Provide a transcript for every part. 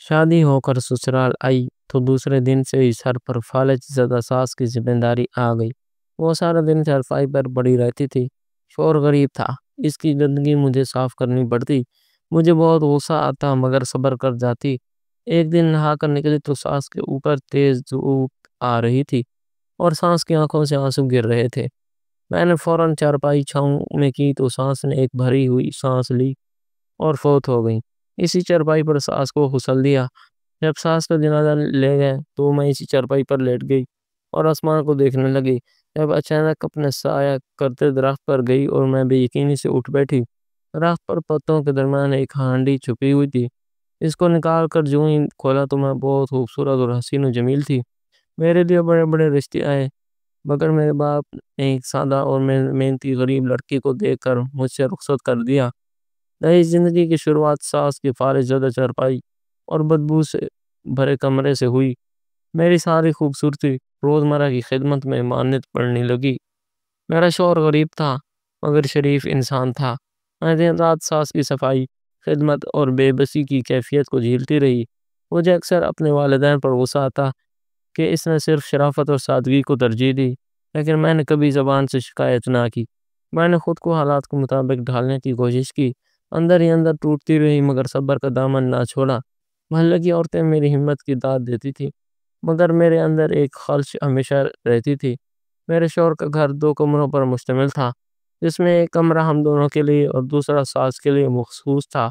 شادی ہو کر سسرال آئی تو دوسرے دن سے ہی سر پر فالج زدہ ساس کی ذمہ داری آ گئی۔ وہ سارا دن چارپائی پر پڑی رہتی تھی۔ شور غریب تھا، اس کی گندگی مجھے صاف کرنی پڑتی۔ مجھے بہت غصہ آتا مگر صبر کر جاتی۔ ایک دن نہا کر نکلی تو ساس کے اوپر تیز دھوپ آ رہی تھی اور ساس کی آنکھوں سے آنسو گر رہے تھے۔ میں نے فوراً چارپائی چھاؤں میں کی تو ساس نے ایک بھری ہوئی سانس لی اور فوت ہو گئی۔ اسی چارپائی پر ساس کو غسل دیا۔ جب ساس کا جنازہ لے گئے تو میں اسی چارپائی پر لیٹ گئی اور آسمان کو دیکھنے لگی۔ جب اچانک اپنے سایہ کرتے درخت پر گئی اور میں بے یقینی سے اٹھ بیٹھی۔ درخت پر پتوں کے درمیان ایک ہانڈی چھپی ہوئی تھی۔ اس کو نکال کر جو ہی کھولا تو میں بہت خوبصورت اور حسین و جمیل تھی۔ میرے لیے بڑے بڑے رشتے آئے مگر میرے باپ نے ایک سادہ اور محنتی غریب لڑکی کو دیکھ کر مجھ سے رخصت کر دیا۔ نئی زندگی کی شروعات ساس کی فالج زدہ چارپائی اور بدبو سے بھرے کمرے سے ہوئی۔ میری ساری خوبصورتی روزمرہ کی خدمت میں مانت پڑنے لگی۔ میرا شوہر غریب تھا مگر شریف انسان تھا۔ میں دن رات ساس کی صفائی، خدمت اور بے بسی کی کیفیت کو جھیلتی رہی۔ مجھے اکثر اپنے والدین پر غصہ آتا کہ اس نے صرف شرافت اور سادگی کو ترجیح دی، لیکن میں نے کبھی زبان سے شکایت نہ کی۔ میں نے خود کو حالات کے مطابق ڈھالنے کی کوشش کی، اندر ہی اندر ٹوٹتی رہی مگر صبر کا دامن نہ چھوڑا۔ محلے کی عورتیں میری ہمت کی داد دیتی تھی مگر میرے اندر ایک خلش ہمیشہ رہتی تھی۔ میرے شوہر کا گھر 2 کمروں پر مشتمل تھا، جس میں ایک کمرہ ہم دونوں کے لیے اور دوسرا ساس کے لیے مخصوص تھا۔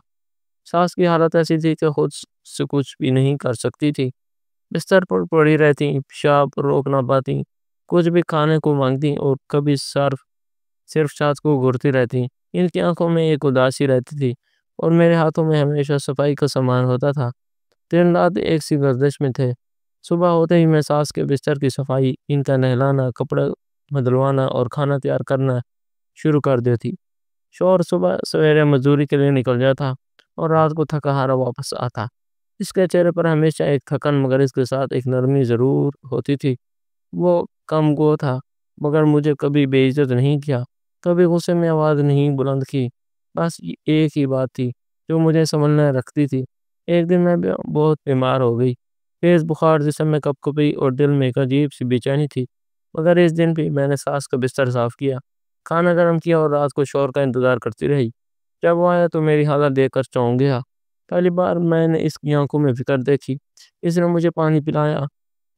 ساس کی حالت ایسی تھی کہ خود سے کچھ بھی نہیں کر سکتی تھی۔ بستر پر پڑی رہتی، پیشاب روک نہ پاتی، کچھ بھی کھانے کو مانگتی اور کبھی صرف چھات کو گھورتی رہتی۔ ان کی آنکھوں میں ایک اداسی رہتی تھی اور میرے ہاتھوں میں ہمیشہ صفائی کا سامان ہوتا تھا۔ دن رات ایک سی گردش میں تھے۔ صبح ہوتے ہی میں ساس کے بستر کی صفائی، ان کا نہلانا، کپڑے بدلوانا اور کھانا تیار کرنا شروع کر دیتی۔ شوہر صبح سویرے مزدوری کے لیے نکل جاتا اور رات کو تھکا ہارا واپس آتا۔ اس کے چہرے پر ہمیشہ ایک تھکن مگر اس کے ساتھ ایک نرمی ضرور ہوتی تھی۔ وہ کم گو تھا مگر مجھے کبھی بے عزت نہیں کیا، کبھی غصے میں آواز نہیں بلند کی۔ بس ایک ہی بات تھی جو مجھے سنبھلنے رکھتی تھی۔ ایک دن میں بہت بیمار ہو گئی، تیز بخار جسم میں کپ کپی اور دل میں ایک عجیب سی بے چینی تھی۔ مگر اس دن بھی میں نے ساس کا بستر صاف کیا، کھانا گرم کیا اور رات کو شوہر کا انتظار کرتی رہی۔ جب وہ آیا تو میری حالت دیکھ کر چونک گیا۔ پہلی بار میں نے اس کی آنکھوں میں فکر دیکھی۔ اس نے مجھے پانی پلایا،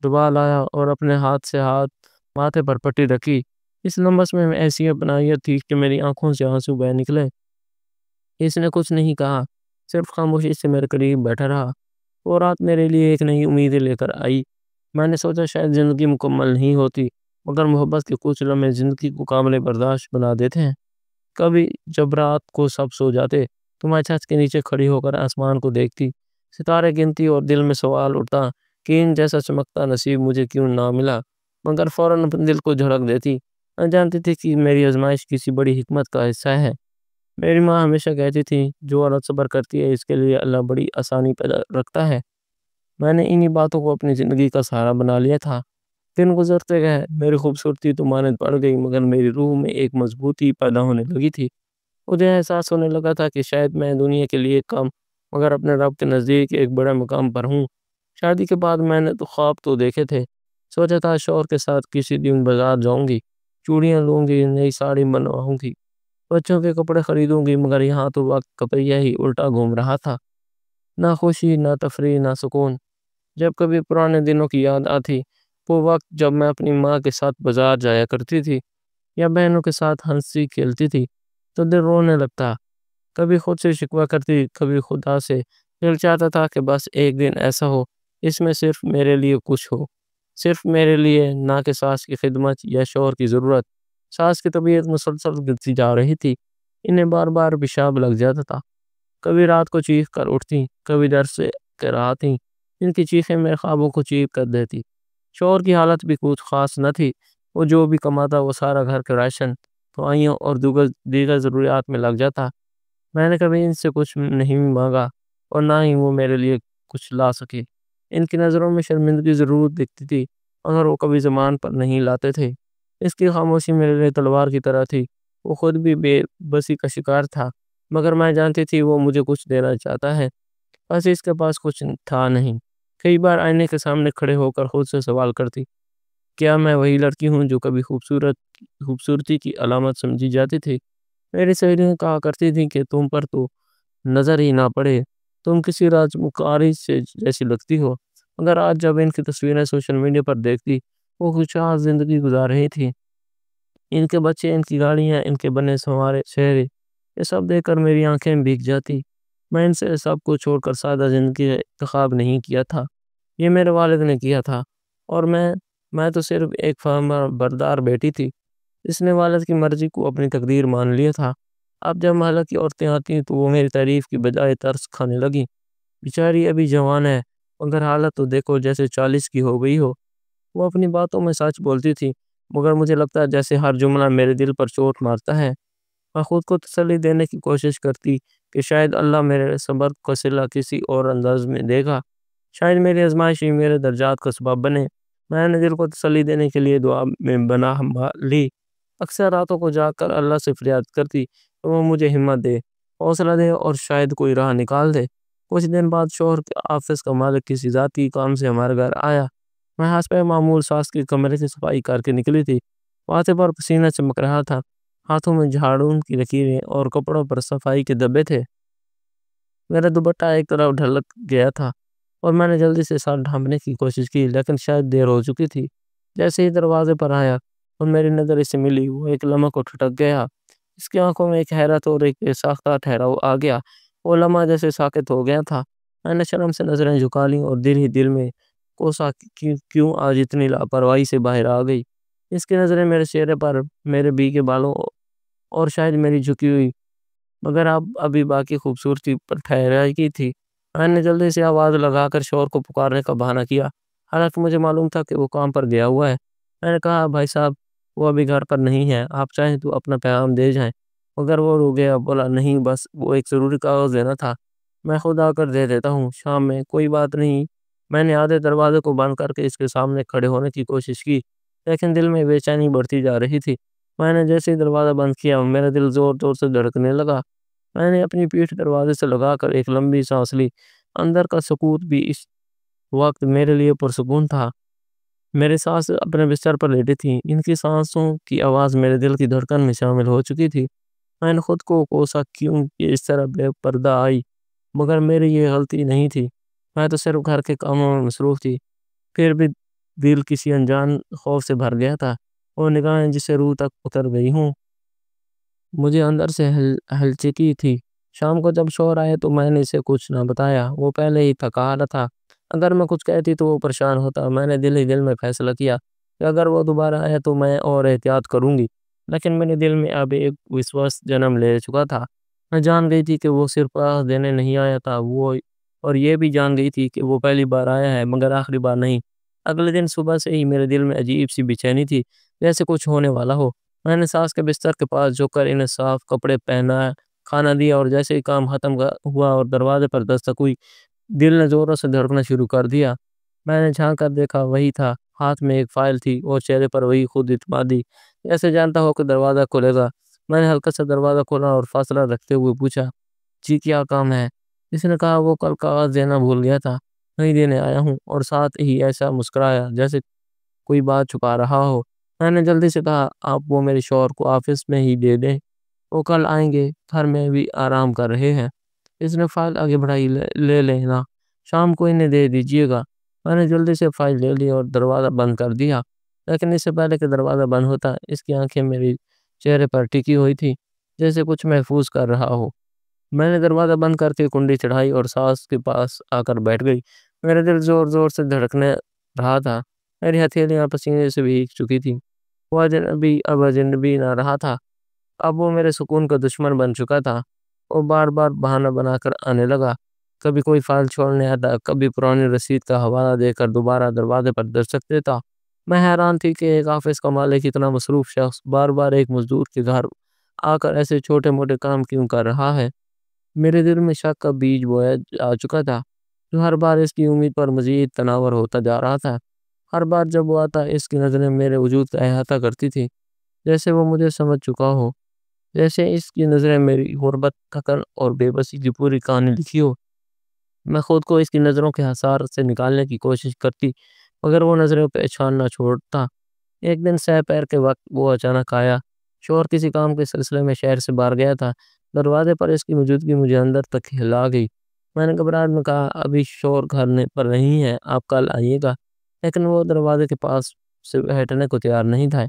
دبا لایا اور اپنے ہاتھ سے ماتھے پر پٹی رکھی۔ اس لمس میں ایسی اپنائیت تھی کہ میری آنکھوں سے آنسو بہہ نکلے۔ اس نے کچھ نہیں کہا، صرف خاموشی سے میرے قریب بیٹھا رہا۔ وہ رات میرے لیے ایک نئی امید لے کر آئی۔ میں نے سوچا شاید زندگی مکمل نہیں ہوتی مگر محبت کے کچھ لمحے زندگی کو قابل برداشت بنا دیتے ہیں۔ کبھی جب رات کو سب سو جاتے تو میں چھت کے نیچے کھڑی ہو کر آسمان کو دیکھتی، ستارے گنتی اور دل میں سوال اٹھتا کہ ان جیسا چمکتا نصیب مجھے کیوں نہ ملا، مگر فوراً اپنے دل کو جھڑک دیتی۔ میں جانتی تھی کہ میری آزمائش کسی بڑی حکمت کا حصہ ہے۔ میری ماں ہمیشہ کہتی تھی جو عورت صبر کرتی ہے اس کے لیے اللہ بڑی آسانی پیدا رکھتا ہے۔ میں نے انہی باتوں کو اپنی زندگی کا سہارا بنا لیا تھا۔ دن گزرتے گئے، میری خوبصورتی تو مانت بڑھ گئی مگر میری روح میں ایک مضبوطی پیدا ہونے لگی تھی۔ مجھے احساس ہونے لگا تھا کہ شاید میں دنیا کے لیے کم مگر اپنے رب کے نزدیک ایک بڑے مقام پر ہوں۔ شادی کے بعد میں نے خواب تو دیکھے تھے۔ سوچا تھا شوہر کے ساتھ کسی دن بازار جاؤں گی، چوڑیاں لوں گی، نئی ساڑی بنواؤں گی، بچوں کے کپڑے خریدوں گی، مگر یہاں تو وقت کا پہیہ ہی الٹا گھوم رہا تھا۔ نہ خوشی، نہ تفریح، نہ سکون۔ جب کبھی پرانے دنوں کی یاد آتی، وہ وقت جب میں اپنی ماں کے ساتھ بازار جایا کرتی تھی یا بہنوں کے ساتھ ہنسی کھیلتی تھی تو دل رونے لگتا۔ کبھی خود سے شکوہ کرتی، کبھی خدا سے۔ دل چاہتا تھا کہ بس ایک دن ایسا ہو اس میں صرف میرے لیے کچھ ہو، صرف میرے لیے، نہ کہ ساس کی خدمت یا شوہر کی ضرورت۔ ساس کی طبیعت مسلسل گرتی جا رہی تھی، انہیں بار بار پیشاب لگ جاتا تھا، کبھی رات کو چیخ کر اٹھتی، کبھی در سے کراہتی۔ ان کی چیخیں میرے خوابوں کو چیپ کر دیتی۔ شوہر کی حالت بھی کچھ خاص نہ تھی، وہ جو بھی کماتا وہ سارا گھر کے راشن، دوائیوں اور دیگر ضروریات میں لگ جاتا۔ میں نے کبھی ان سے کچھ نہیں مانگا اور نہ ہی وہ میرے لیے کچھ لا سکے۔ ان کی نظروں میں شرمندگی ضرور دکھتی تھی مگر وہ کبھی زبان پر نہیں لاتے تھے۔ اس کی خاموشی میرے لیے تلوار کی طرح تھی۔ وہ خود بھی بے بسی کا شکار تھا مگر میں جانتی تھی وہ مجھے کچھ دینا چاہتا ہے۔ بس اس کے پاس کچھ تھا نہیں۔ کئی بار آئینے کے سامنے کھڑے ہو کر خود سے سوال کرتی، کیا میں وہی لڑکی ہوں جو کبھی خوبصورتی کی علامت سمجھی جاتی تھی؟ میری سہیلیاں کہا کرتی تھیں کہ تم پر تو نظر ہی نہ پڑے، تم کسی راجکماری سے جیسی لگتی ہو۔ مگر آج جب ان کی تصویریں سوشل میڈیا پر دیکھتی، وہ خوشحال زندگی گزار رہی تھی۔ ان کے بچے، ان کی گاڑیاں، ان کے بنے سنوارے چہرے، یہ سب دیکھ کر میری آنکھیں بھیگ جاتی۔ میں ان سے سب کو چھوڑ کر سادہ زندگی کا انتخاب نہیں کیا تھا، یہ میرے والد نے کیا تھا، اور میں تو صرف ایک فرما بردار بیٹی تھی جس نے والد کی مرضی کو اپنی تقدیر مان لیا تھا۔ اب جب محلہ کی عورتیں آتی تو وہ میری تعریف کی بجائے ترس کھانے لگی۔ بیچاری ابھی جوان ہے، مگر حالت تو دیکھو جیسے 40 کی ہو گئی ہو۔ وہ اپنی باتوں میں سچ بولتی تھی، مگر مجھے لگتا ہے جیسے ہر جملہ میرے دل پر چوٹ مارتا ہے۔ میں خود کو تسلی دینے کی کوشش کرتی کہ شاید اللہ میرے صبر کا صلہ کسی اور انداز میں دے گا، شاید میری آزمائش ہی میرے درجات کا سبب بنے۔ میں نے دل کو تسلی دینے کے لیے دعا میں بنا لی، اکثر راتوں کو جا کر اللہ سے فریاد کرتی کہ وہ مجھے ہمت دے، حوصلہ دے اور شاید کوئی راہ نکال دے۔ کچھ دن بعد شوہر کے آفس کا مالک کسی ذاتی کام سے ہمارے گھر آیا۔ میں حسب معمول ساس کے کمرے کی صفائی کر کے نکلی تھی۔ ماتھے پر پسینہ چمک رہا تھا، ہاتھوں میں جھاڑو کی لکیریں اور کپڑوں پر صفائی کے دبے تھے۔ میرا دوپٹہ ایک طرف ڈھلک گیا تھا اور میں نے جلدی سے ساتھ ڈھانپنے کی کوشش کی، لیکن شاید دیر ہو چکی تھی۔ جیسے ہی دروازے پر آیا اور میری نظر اس سے ملی، وہ ایک لمحہ کو ٹھٹک گیا۔ اس کی آنکھوں میں ایک حیرت اور ایک ساختہ ٹھہراؤ آ گیا۔ وہ لمحہ جیسے ساکت ہو گیا تھا۔ میں نے شرم سے نظریں جھکا لیں اور دل ہی دل میں کوسا کیوں آج اتنی لاپرواہی سے باہر آ گئی۔ اس کی نظریں میرے چہرے پر، میرے بھیگے بالوں اور شاید میری جھکی ہوئی مگر ابھی باقی خوبصورتی پر ٹھہرائی کی تھی۔ میں نے جلدی سے آواز لگا کر شوہر کو پکارنے کا بہانہ کیا، حالانکہ مجھے معلوم تھا کہ وہ کام پر گیا ہوا ہے۔ میں نے کہا، بھائی صاحب وہ ابھی گھر پر نہیں ہے، آپ چاہیں تو اپنا پیغام دے جائیں۔ مگر وہ رو گیا، بولا نہیں بس وہ ایک ضروری کاغذ دینا تھا، میں خود آ کر دے دیتا ہوں شام میں، کوئی بات نہیں۔ میں نے آدھے دروازے کو بند کر کے اس کے سامنے کھڑے ہونے کی کوشش کی، لیکن دل میں بے چینی بڑھتی جا رہی تھی۔ میں نے جیسے ہی دروازہ بند کیا، میرا دل زور زور سے دھڑکنے لگا۔ میں نے اپنی پیٹھ دروازے سے لگا کر ایک لمبی سانس لی۔ اندر کا سکوت بھی اس وقت میرے لیے پرسکون تھا۔ میری ساس اپنے بستر پر لیٹی تھی، ان کی سانسوں کی آواز میرے دل کی دھڑکن میں شامل ہو چکی تھی۔ میں نے خود کو کوسا کیوں کہ اس طرح بے پردہ آئی، مگر میری یہ غلطی نہیں تھی، میں تو صرف گھر کے کاموں میں مصروف تھی۔ پھر بھی دل کسی انجان خوف سے بھر گیا تھا، وہ نگاہیں جسے روح تک اتر گئی ہوں، مجھے اندر سے ہلچکی تھی۔ شام کو جب شوہر آئے تو میں نے اسے کچھ نہ بتایا، وہ پہلے ہی تھکا حالا تھا۔ اگر میں کچھ کہتی تو وہ پریشان ہوتا۔ میں نے دل ہی دل میں فیصلہ کیا کہ اگر وہ دوبارہ آئے تو میں اور احتیاط کروں گی، لیکن میرے دل میں اب ایک وسواس جنم لے چکا تھا۔ میں جان گئی تھی کہ وہ صرف راہ دینے نہیں آیا تھا، اور یہ بھی جان گئی تھی کہ وہ پہلی بار آیا ہے مگر آخری بار نہیں۔ اگلے دن صبح سے ہی میرے دل میں عجیب سی بے چینی تھی، جیسے کچھ ہونے والا ہو۔ میں نے ساس کے بستر کے پاس جھک کر انہیں صاف کپڑے پہنا، کھانا دیا، اور جیسے ہی کام ختم ہوا اور دروازے پر دستک ہوئی، دل نے زوروں سے دھڑکنا شروع کر دیا۔ میں نے جھانک کر دیکھا، وہی تھا، ہاتھ میں ایک فائل تھی اور چہرے پر وہی خود اعتمادی، جیسے جانتا ہو کہ دروازہ کھلے گا۔ میں نے ہلکا سا دروازہ کھولا اور فاصلہ رکھتے ہوئے پوچھا، جی کیا کام ہے؟ اس نے کہا وہ کل کاغذ دینا بھول گیا تھا، نہیں دینے آیا ہوں، اور ساتھ ہی ایسا مسکرایا جیسے کوئی بات چھپا رہا ہو۔ میں نے جلدی سے کہا، آپ وہ میرے شوہر کو آفس میں ہی دے دیں، وہ کل آئیں گے، گھر میں بھی آرام کر رہے ہیں۔ اس نے فائل آگے بڑھائی، لے لینا، شام کو انہیں دے دیجیے گا۔ میں نے جلدی سے فائل لے لی اور دروازہ بند کر دیا، لیکن اس سے پہلے کہ دروازہ بند ہوتا، اس کی آنکھیں میری چہرے پر ٹکی ہوئی تھی، جیسے کچھ محفوظ کر رہا ہو۔ میں نے دروازہ بند کر کے کنڈی چڑھائی اور ساس کے پاس آ کر بیٹھ گئی۔ میرا دل زور زور سے دھڑکنے رہا تھا، میری ہتھیلیاں پسینے سے بھیگ چکی تھیں۔ وہ اب اجنبی نہ رہا تھا، اب وہ میرے سکون کا دشمن بن چکا تھا۔ وہ بار بار بہانہ بنا کر آنے لگا، کبھی کوئی فائل چھوڑنے آتا، کبھی پرانی رسید کا حوالہ دے کر دوبارہ دروازے پر دستک دیتا۔ میں حیران تھی کہ ایک آفس کا مالک اتنا مصروف شخص بار بار ایک مزدور کے گھر آ کر ایسے چھوٹے موٹے کام کیوں کر رہا ہے۔ میرے دل میں شک کا بیج بویا جا چکا تھا، جو ہر بار اس کی امید پر مزید تناور ہوتا جا رہا تھا۔ ہر بار جب وہ آتا، اس کی نظریں میرے وجود کا احاطہ کرتی تھی، جیسے وہ مجھے سمجھ چکا ہو، جیسے اس کی نظریں میری غربت، تھکن اور بے بسی کی پوری کہانی لکھی ہو۔ میں خود کو اس کی نظروں کے حصار سے نکالنے کی کوشش کرتی، مگر وہ نظریں پہچان نہ چھوڑتا۔ ایک دن سہ پیر کے وقت وہ اچانک آیا۔ شوہر کسی کام کے سلسلے میں شہر سے باہر گیا تھا۔ دروازے پر اس کی موجودگی مجھے اندر تک ہلا گئی۔ میں نے گھبراہٹ میں کہا، ابھی شوہر گھر پر نہیں ہے، آپ کل آئیے گا۔ لیکن وہ دروازے کے پاس سے ہٹنے کو تیار نہیں تھا۔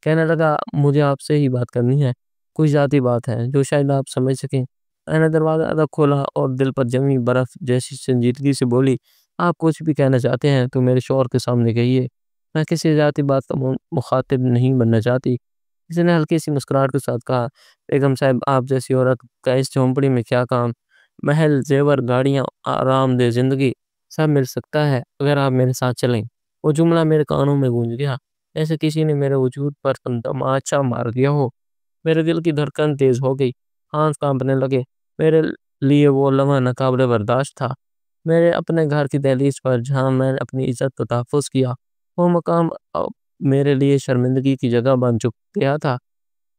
کہنے لگا، مجھے آپ سے ہی بات کرنی ہے، کوئی ذاتی بات ہے جو شاید آپ سمجھ سکیں۔ میں نے دروازہ ادب کھولا اور دل پر جمی برف جیسی سنجیدگی سے بولی، آپ کچھ بھی کہنا چاہتے ہیں تو میرے شوہر کے سامنے کہیے، میں کسی ذاتی بات کا مخاطب نہیں بننا چاہتی۔ اس نے ہلکی سی مسکراہٹ کے ساتھ کہا، بیگم صاحب، آپ جیسی عورت کا اس جھونپڑی میں کیا کام؟ محل، زیور، گاڑیاں، آرام دہ زندگی سب مل سکتا ہے اگر آپ میرے ساتھ چلیں۔ وہ جملہ میرے کانوں میں گونج گیا، ایسے کسی نے میرے وجود پر تماچا مار دیا ہو۔ میرے دل کی دھڑکن تیز ہو گئی، ہاتھ کانپنے لگے۔ میرے لیے وہ لمحہ ناقابل برداشت تھا۔ میرے اپنے گھر کی دہلیز پر جہاں میں نے اپنی عزت کا تحفظ کیا، وہ مقام اب میرے لیے شرمندگی کی جگہ بن چک گیا تھا۔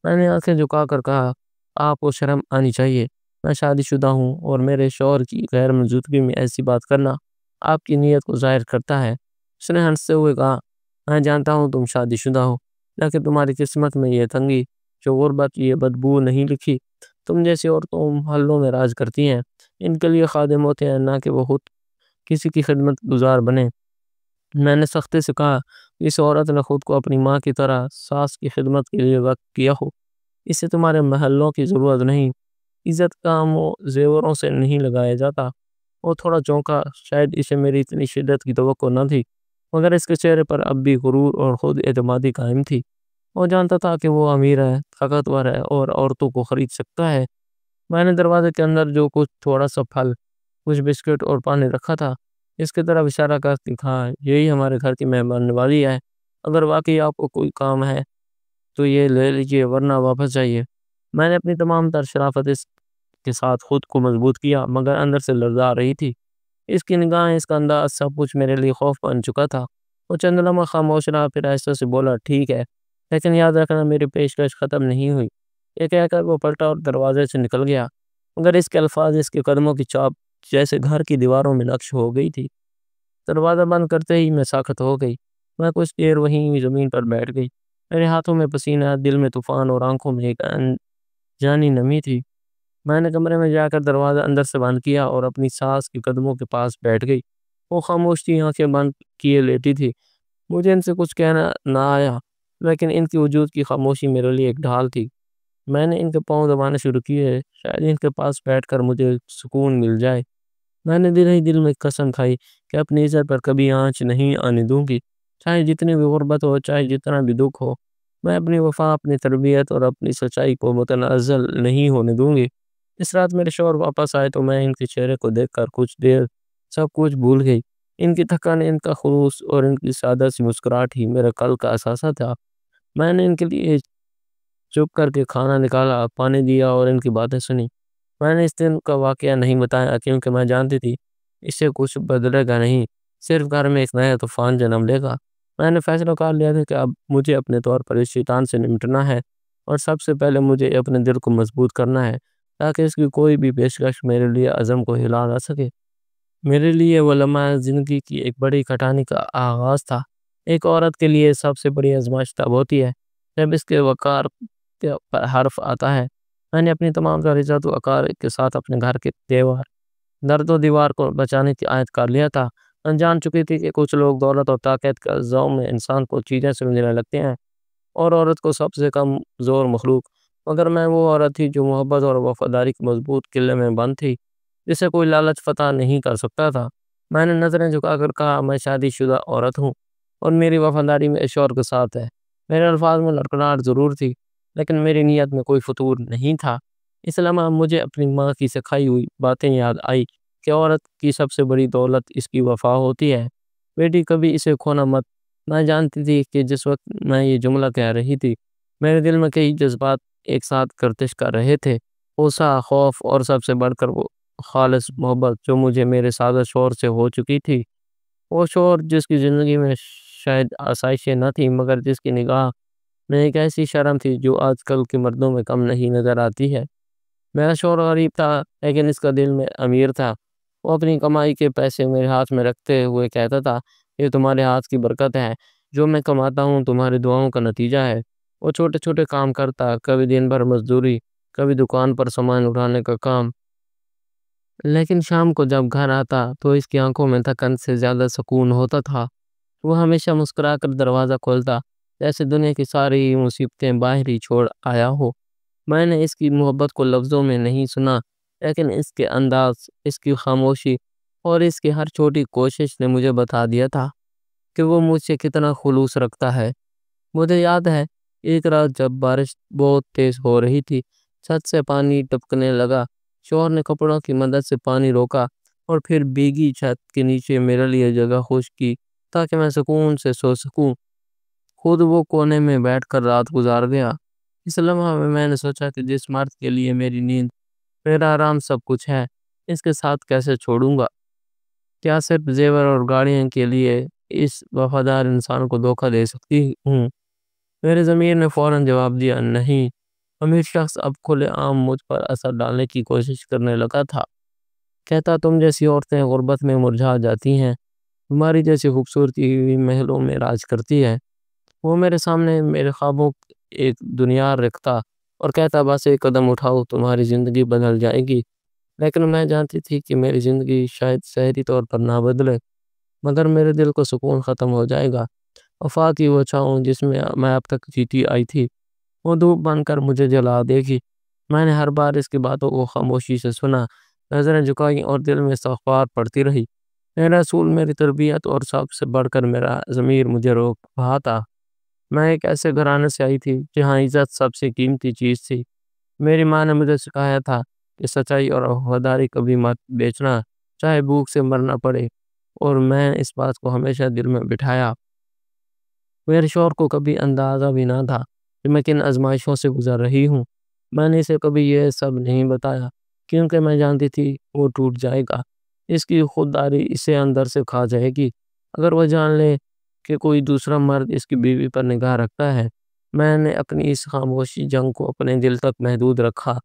میں نے آنکھیں جھکا کر کہا، آپ کو شرم آنی چاہیے، میں شادی شدہ ہوں اور میرے شوہر کی غیر موجودگی میں ایسی بات کرنا آپ کی نیت کو ظاہر کرتا ہے۔ اس نے ہنستے ہوئے کہا، میں جانتا ہوں تم شادی شدہ ہو، لیکن تمہاری قسمت میں یہ تنگی، جو غربت، یہ بدبو نہیں لکھی۔ تم جیسی عورتوں محلوں میں راج کرتی ہیں، ان کے لیے خادم ہوتے ہیں، نہ کہ وہ خود کسی کی خدمت گزار بنے۔ میں نے سختی سے کہا، اس عورت نے خود کو اپنی ماں کی طرح ساس کی خدمت کے لیے وقف کیا ہو، اسے تمہارے محلوں کی ضرورت نہیں۔ عزت کام و زیوروں سے نہیں لگایا جاتا۔ وہ تھوڑا چونکا، شاید اسے میری اتنی شدت کی توقع نہ تھی، مگر اس کے چہرے پر اب بھی غرور اور خود اعتمادی قائم تھی۔ وہ جانتا تھا کہ وہ امیر ہے، طاقتور ہے اور عورتوں کو خرید سکتا ہے۔ میں نے دروازے کے اندر جو کچھ تھوڑا سا پھل، کچھ بسکٹ اور پانی رکھا تھا، اس کی طرف اشارہ کر کے کہا، یہی ہمارے گھر کی مہمان نوازی ہے، اگر واقعی آپ کو کوئی کام ہے تو یہ لے لیجیے، ورنہ واپس جائیے۔ میں نے اپنی تمام تر شرافت اس کے ساتھ خود کو مضبوط کیا، مگر اندر سے لرزا رہی تھی۔ اس کی نگاہیں، اس کا انداز، سب کچھ میرے لیے خوف بن چکا تھا۔ وہ چند لمحہ خاموش رہا، پھر آہستہ سے بولا، ٹھیک ہے، لیکن یاد رکھنا میری پیشکش ختم نہیں ہوئی۔ یہ کہہ کر وہ پلٹا اور دروازے سے نکل گیا، مگر اس کے الفاظ اس کے قدموں کی چاپ جیسے گھر کی دیواروں میں نقش ہو گئی تھی۔ دروازہ بند کرتے ہی میں ساکت ہو گئی۔ میں کچھ دیر وہیں زمین پر بیٹھ گئی، میرے ہاتھوں میں پسینہ، دل میں طوفان اور آنکھوں میں ایک انجانی نمی تھی۔ میں نے کمرے میں جا کر دروازہ اندر سے بند کیا اور اپنی ساس کے قدموں کے پاس بیٹھ گئی۔ وہ خاموش تھی، آنکھیں بند کیے لیٹی تھی۔ مجھے ان سے کچھ کہنا نہ آیا، لیکن ان کی وجود کی خاموشی میرے لیے ایک ڈھال تھی۔ میں نے ان کے پاؤں دبانے شروع کیے، شاید ان کے پاس بیٹھ کر مجھے سکون مل جائے۔ میں نے دل ہی دل میں قسم کھائی کہ اپنی عزت پر کبھی آنچ نہیں آنے دوں گی، چاہے جتنی بھی غربت ہو، چاہے جتنا بھی دکھ ہو۔ میں اپنی وفا، اپنی تربیت اور اپنی سچائی کو متنازل نہیں ہونے دوں گی۔ اس رات میرے شوہر واپس آئے تو میں ان کے چہرے کو دیکھ کر کچھ دیر سب کچھ بھول گئی۔ ان کی تھکن، ان کا خلوص اور ان کی سادہ سی مسکراہٹ ہی میرا کل کا اثاثہ تھا۔ میں نے ان کے لیے چپ کر کے کھانا نکالا، پانی دیا اور ان کی باتیں سنی۔ میں نے اس دن کا واقعہ نہیں بتایا کیونکہ میں جانتی تھی اس سے کچھ بدلے گا نہیں، صرف گھر میں ایک نیا طوفان جنم لے گا۔ میں نے فیصلہ کر لیا تھا کہ اب مجھے اپنے طور پر اس شیطان سے نمٹنا ہے، اور سب سے پہلے مجھے اپنے دل کو مضبوط کرنا ہے، تاکہ اس کی کوئی بھی پیشکش میرے لیے عزم کو ہلا نہ سکے۔ میرے لیے وہ لمحہ زندگی کی ایک بڑی کھٹانی کا آغاز تھا۔ ایک عورت کے لیے سب سے بڑی آزمائش تب ہوتی ہے جب اس کے وقار پر حرف آتا ہے۔ میں نے اپنی تمام تر عزت و وقار کے ساتھ اپنے گھر کے درد و دیوار کو بچانے کی عہد کر لیا تھا۔ میں جان چکی تھی کہ کچھ لوگ دولت اور طاقت کے زوم میں انسان کو چیزیں سمجھنے لگتے ہیں اور عورت کو سب سے کم زور مخلوق، مگر میں وہ عورت تھی جو محبت اور وفاداری کے مضبوط قلعے میں بند تھی، جسے کوئی لالچ فتح نہیں کر سکتا تھا۔ میں نے نظریں جھکا کر کہا، میں شادی شدہ عورت ہوں اور میری وفاداری میرے شوہر کے ساتھ ہے۔ میرے الفاظ میں لڑکھڑاہٹ ضرور تھی، لیکن میری نیت میں کوئی فتور نہیں تھا۔ اس لمحہ مجھے اپنی ماں کی سکھائی ہوئی باتیں یاد آئی کہ عورت کی سب سے بڑی دولت اس کی وفا ہوتی ہے، بیٹی کبھی اسے کھونا مت۔ میں جانتی تھی کہ جس وقت میں یہ جملہ کہہ رہی تھی، میرے دل میں کئی جذبات ایک ساتھ گردش کر رہے تھے، غصہ، خوف اور سب سے بڑھ کر وہ خالص محبت جو مجھے میرے سادہ شوہر سے ہو چکی تھی۔ وہ شوہر جس کی زندگی میں شاید آسائشیں نہ تھیں، مگر جس کی نگاہ میں ایک ایسی شرم تھی جو آج کل کے مردوں میں کم نہیں نظر آتی ہے۔ میرا شوہر غریب تھا، لیکن اس کا دل میں امیر تھا۔ وہ اپنی کمائی کے پیسے میرے ہاتھ میں رکھتے ہوئے کہتا تھا، یہ تمہارے ہاتھ کی برکت ہے، جو میں کماتا ہوں تمہاری دعاؤں کا نتیجہ ہے۔ وہ چھوٹے چھوٹے کام کرتا، کبھی دن بھر مزدوری، کبھی دکان پر سامان اٹھانے کا کام، لیکن شام کو جب گھر آتا تو اس کی آنکھوں میں تھکن سے زیادہ سکون ہوتا تھا۔ وہ ہمیشہ مسکرا کر دروازہ کھولتا، جیسے دنیا کی ساری مصیبتیں باہر ہی چھوڑ آیا ہو۔ میں نے اس کی محبت کو لفظوں میں نہیں سنا، لیکن اس کے انداز، اس کی خاموشی اور اس کی ہر چھوٹی کوشش نے مجھے بتا دیا تھا کہ وہ مجھ سے کتنا خلوص رکھتا ہے۔ مجھے یاد ہے ایک رات جب بارش بہت تیز ہو رہی تھی، چھت سے پانی ٹپکنے لگا۔ شوہر نے کپڑوں کی مدد سے پانی روکا اور پھر بھیگی چھت کے نیچے میرے لیے جگہ خوش کی تاکہ میں سکون سے سو سکوں۔ خود وہ کونے میں بیٹھ کر رات گزار گیا۔ اس لمحہ میں نے سوچا کہ جس مرد کے لیے میری نیند، میرا آرام سب کچھ ہے، اس کے ساتھ کیسے چھوڑوں گا؟ کیا صرف زیور اور گاڑیوں کے لیے اس وفادار انسان کو دھوکہ دے سکتی ہوں؟ میرے ضمیر نے فوراً جواب دیا، نہیں۔ امیر شخص اب کھلے عام مجھ پر اثر ڈالنے کی کوشش کرنے لگا تھا۔ کہتا، تم جیسی عورتیں غربت میں مرجھا جاتی ہیں، تمہاری جیسی خوبصورتی محلوں میں راج کرتی ہے۔ وہ میرے سامنے میرے خوابوں ایک دنیا رکھتا اور کہتا، بس ایک قدم اٹھاؤ، تمہاری زندگی بدل جائے گی۔ لیکن میں جانتی تھی کہ میری زندگی شاید ظاہری طور پر نہ بدلے، مگر میرے دل کو سکون ختم ہو جائے گا۔ وفا کی وہ چھاؤں جس میں میں اب تک جیتی آئی تھی، وہ دھوپ بن کر مجھے جلا دے گی۔ میں نے ہر بار اس کی باتوں کو خاموشی سے سنا، نظریں جھکائیں اور دل میں استغفار پڑھتی رہی۔ میرا رسول، میری تربیت اور سب سے بڑھ کر میرا ضمیر مجھے روک رہا تھا۔ میں ایک ایسے گھرانے سے آئی تھی جہاں عزت سب سے قیمتی چیز تھی۔ میری ماں نے مجھے سکھایا تھا کہ سچائی اور وفاداری کبھی مت بیچنا، چاہے بھوک سے مرنا پڑے، اور میں اس بات کو ہمیشہ دل میں بٹھایا۔ میرے شوہر کو کبھی اندازہ بھی نہ تھا کہ میں کن آزمائشوں سے گزر رہی ہوں۔ میں نے اسے کبھی یہ سب نہیں بتایا کیونکہ میں جانتی تھی وہ ٹوٹ جائے گا، اس کی خودداری اسے اندر سے کھا جائے گی۔ اگر وہ جان لے کہ کوئی دوسرا مرد اس کی بیوی پر نگاہ رکھتا ہے۔ میں نے اپنی اس خاموشی جنگ کو اپنے دل تک محدود رکھا۔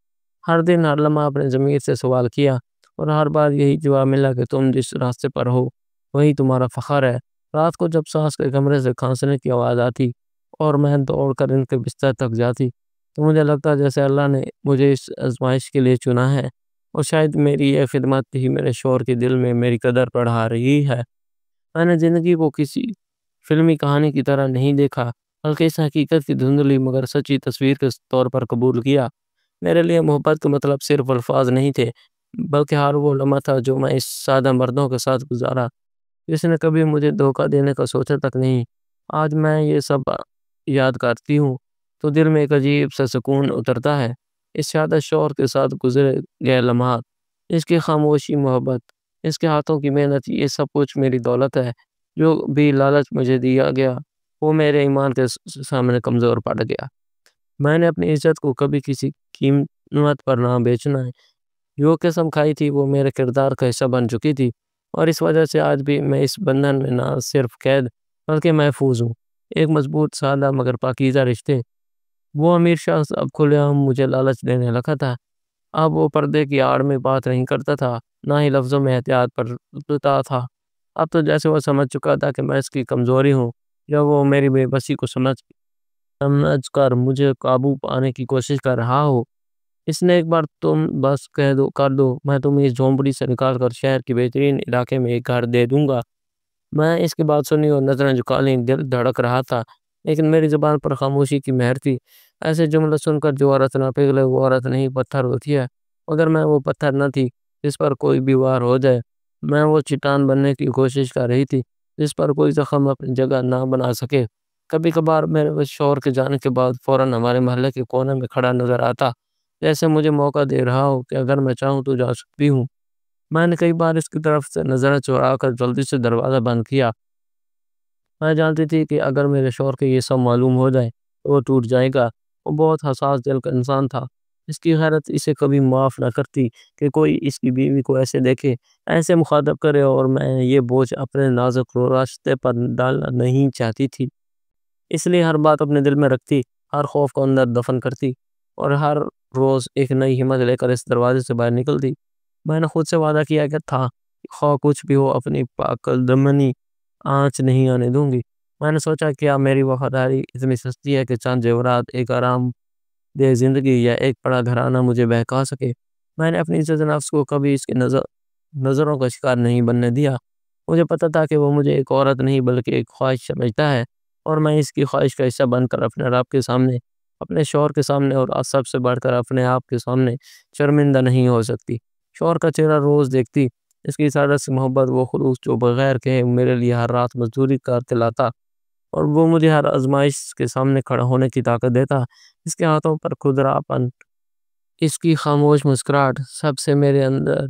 ہر دن ہر لمحہ اپنے ضمیر سے سوال کیا اور ہر بار یہی جواب ملا کہ تم جس راستے پر ہو وہی تمہارا فخر ہے۔ رات کو جب ساس کے کمرے سے کھانسنے کی آواز آتی اور میں دوڑ کر ان کے بستر تک جاتی تو مجھے لگتا جیسے اللہ نے مجھے اس آزمائش کے لیے چنا ہے، اور شاید میری یہ خدمت ہی میرے شوہر کے دل میں میری قدر بڑھا رہی ہے۔ میں نے زندگی کو کسی فلمی کہانی کی طرح نہیں دیکھا، بلکہ اس حقیقت کی دھندلی مگر سچی تصویر کے طور پر قبول کیا۔ میرے لیے محبت کا مطلب صرف الفاظ نہیں تھے، بلکہ ہر وہ لمحہ تھا جو میں اس سادہ مردوں کے ساتھ گزارا، جس نے کبھی مجھے دھوکہ دینے کا سوچا تک نہیں۔ آج میں یہ سب یاد کرتی ہوں تو دل میں ایک عجیب سا سکون اترتا ہے۔ اس سادہ شوہر کے ساتھ گزرے گئے لمحات، اس کی خاموشی، محبت، اس کے ہاتھوں کی محنت، یہ سب کچھ میری دولت ہے۔ جو بھی لالچ مجھے دیا گیا وہ میرے ایمان کے سامنے کمزور پڑ گیا۔ میں نے اپنی عزت کو کبھی کسی قیمت پر نہ بیچنا ہے۔ جو قسم کھائی تھی وہ میرے کردار کا حصہ بن چکی تھی، اور اس وجہ سے آج بھی میں اس بندھن میں نہ صرف قید بلکہ محفوظ ہوں۔ ایک مضبوط، سادہ مگر پاکیزہ رشتے۔ وہ امیر شخص اب کھلے عام مجھے لالچ دینے لگا تھا۔ اب وہ پردے کی آڑ میں بات نہیں کرتا تھا، نہ ہی لفظوں میں احتیاط برتتا تھا۔ اب تو جیسے وہ سمجھ چکا تھا کہ میں اس کی کمزوری ہوں، یا وہ میری بے بسی کو سمجھ کر مجھے قابو پانے کی کوشش کر رہا ہو۔ اس نے ایک بار تم بس کر دو، میں تمہیں اس جھونپڑی سے نکال کر شہر کی بہترین علاقے میں ایک گھر دے دوں گا۔ میں اس کی بات سنی اور نظریں جھکا لیں، دل دھڑک رہا تھا، لیکن میری زبان پر خاموشی کی مہر تھی۔ ایسے جملے سن کر جو عورت نہ پگھلے وہ عورت نہیں، پتھر ہوتی ہے۔ اگر میں وہ پتھر نہ تھی جس پر کوئی بھی وار ہو جائے، میں وہ چٹان بننے کی کوشش کر رہی تھی جس پر کوئی زخم اپنی جگہ نہ بنا سکے۔ کبھی کبھار میرے شوہر کے جانے کے بعد فوراً ہمارے محلے کے کونے میں کھڑا نظر آتا، جیسے مجھے موقع دے رہا ہو کہ اگر میں چاہوں تو جا سکتی ہوں۔ میں نے کئی بار اس کی طرف سے نظریں چرا کر جلدی سے دروازہ بند کیا۔ میں جانتی تھی کہ اگر میرے شوہر کو یہ سب معلوم ہو جائے تو وہ ٹوٹ جائے گا۔ وہ بہت حساس دل کا انسان تھا۔ اس کی غیرت اسے کبھی معاف نہ کرتی کہ کوئی اس کی بیوی کو ایسے دیکھے، ایسے مخاطب کرے، اور میں یہ بوجھ اپنے نازک راستے پر ڈالنا نہیں چاہتی تھی۔ اس لیے ہر بات اپنے دل میں رکھتی، ہر خوف کو اندر دفن کرتی، اور ہر روز ایک نئی ہمت لے کر اس دروازے سے باہر نکلتی۔ میں نے خود سے وعدہ کیا کہ تھا خواہ کچھ بھی ہو اپنی پاک دمنی آنچ نہیں آنے دوں گی۔ میں نے سوچا کیا میری وفاداری اتنی سستی ہے کہ چند زیورات، ایک آرام دہ زندگی یا ایک بڑا گھرانہ مجھے بہکا سکے۔ میں نے اپنی عزت نفس کو کبھی اس کی نظروں کا شکار نہیں بننے دیا۔ مجھے پتہ تھا کہ وہ مجھے ایک عورت نہیں بلکہ ایک خواہش سمجھتا ہے، اور میں اس کی خواہش کا حصہ بن کر اپنے رب کے سامنے، اپنے شوہر کے سامنے اور سب سے بڑھ کر اپنے آپ کے سامنے شرمندہ نہیں ہو سکتی۔ شوہر کا چہرہ روز دیکھتی، اس کی سادت سے محبت، وہ خلوص جو بغیر کہے میرے لیے ہر رات مزدوری کرتے لاتا، اور وہ مجھے ہر آزمائش کے سامنے کھڑا ہونے کی طاقت دیتا۔ اس کے ہاتھوں پر کھردراپن، اس کی خاموش مسکراہٹ سب سے میرے اندر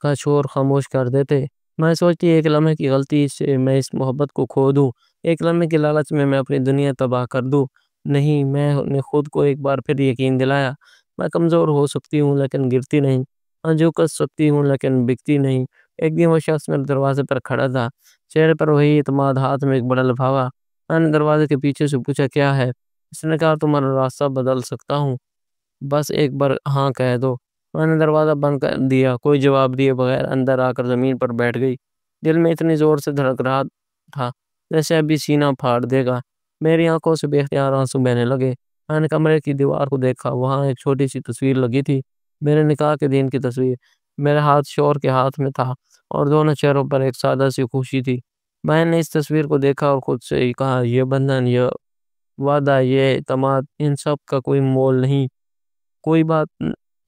کا شور خاموش کر دیتے۔ میں سوچتی ایک لمحے کی غلطی سے میں اس محبت کو کھو دوں، ایک لمحے کی لالچ میں اپنی دنیا تباہ کر دوں۔ نہیں، میں نے خود کو ایک بار پھر یقین دلایا، میں کمزور ہو سکتی ہوں لیکن گرتی نہیں، جھک سکتی ہوں لیکن بکتی نہیں۔ ایک دن وہ شخص میرے دروازے پر کھڑا تھا، چہرے پر وہی اعتماد، ہاتھ میں ایک بڑا لفافہ۔ میں نے دروازے کے پیچھے سے پوچھا کیا ہے؟ اس نے کہا تمہارا راستہ بدل سکتا ہوں، بس ایک بار ہاں کہہ دو۔ میں نے دروازہ بند کر دیا، کوئی جواب دیے بغیر اندر آ کر زمین پر بیٹھ گئی۔ دل میں اتنی زور سے دھڑک رہا تھا جیسے ابھی سینہ پھاڑ دے گا۔ میری آنکھوں سے بے اختیار آنسو بہنے لگے۔ میں نے کمرے کی دیوار کو دیکھا، وہاں ایک چھوٹی سی تصویر لگی تھی، میرے نکاح کے دن کی تصویر۔ میرے ہاتھ شوہر کے ہاتھ میں تھا اور دونوں چہروں پر ایک سادہ سی خوشی تھی۔ میں نے اس تصویر کو دیکھا اور خود سے کہا یہ بندھن، یہ وعدہ، یہ اعتماد، ان سب کا کوئی مول نہیں۔ کوئی بات،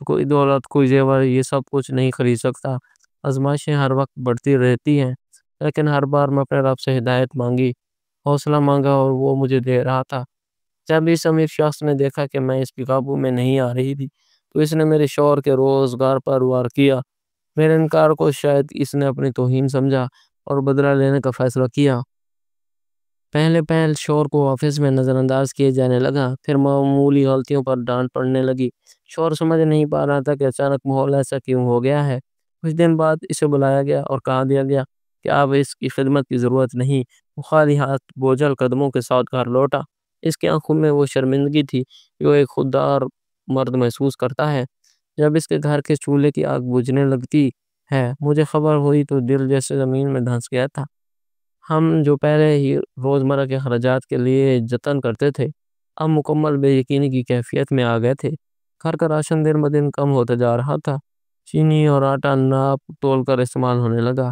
کوئی دولت، کوئی زیور، یہ سب کچھ نہیں خرید سکتا۔ آزمائشیں ہر وقت بڑھتی رہتی ہیں، لیکن ہر بار میں اپنے رب سے ہدایت مانگی، حوصلہ مانگا، اور وہ مجھے دے رہا تھا۔ جب اس امیر شخص نے دیکھا کہ میں اس کے قابو میں نہیں آ رہی تھی، تو اس نے میرے شوہر کے روزگار پر وار کیا۔ میرے انکار کو شاید اس نے اپنی توہین سمجھا اور بدلہ لینے کا فیصلہ کیا۔ پہلے شوہر کو آفس میں نظر انداز کیے جانے لگا، پھر معمولی غلطیوں پر ڈانٹ پڑنے لگی۔ شوہر سمجھ نہیں پا رہا تھا کہ اچانک ماحول ایسا کیوں ہو گیا ہے۔ کچھ دن بعد اسے بلایا گیا اور کہا دیا گیا کہ اب اس کی خدمت کی ضرورت نہیں۔ وہ خالی ہاتھ بوجھل قدموں کے ساتھ گھر لوٹا۔ اس کی آنکھوں میں وہ شرمندگی تھی جو ایک خوددار مرد محسوس کرتا ہے جب اس کے گھر کے چولہے کی آگ بجھنے لگتی ہے۔ مجھے خبر ہوئی تو دل جیسے زمین میں دھنس گیا تھا۔ ہم جو پہلے ہی روزمرہ کے خرچات کے لیے جتن کرتے تھے، اب مکمل بے یقینی کی کیفیت میں آ گئے تھے۔ گھر کا راشن دن بدن کم ہوتا جا رہا تھا، چینی اور آٹا ناپ تول کر استعمال ہونے لگا۔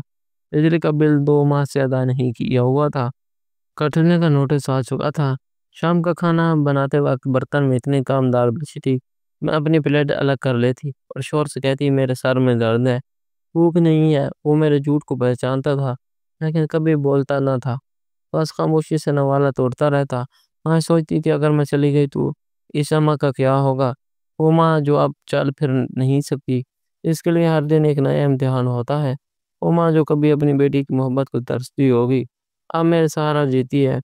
بجلی کا بل 2 ماہ سے ادا نہیں کیا ہوا تھا، کٹنے کا نوٹس آ چکا تھا۔ شام کا کھانا بناتے وقت برتن میں اتنی کام دار بچی تھی، میں اپنی پلیٹ الگ کر لیتی اور شوہر سے کہتی میرے سر میں درد ہے، بھوک نہیں ہے۔ وہ میرے جھوٹ کو پہچانتا تھا لیکن کبھی بولتا نہ تھا، بس خاموشی سے نوالہ توڑتا رہتا۔ میں سوچتی تھی اگر میں چلی گئی تو اس اماں کا کیا ہوگا، وہ ماں جو اب چل پھر نہیں سکتی، اس کے لیے ہر دن ایک نیا امتحان ہوتا ہے۔ وہ ماں جو کبھی اپنی بیٹی کی محبت کو ترستی ہوگی، اب میرے سہارا جیتی ہے۔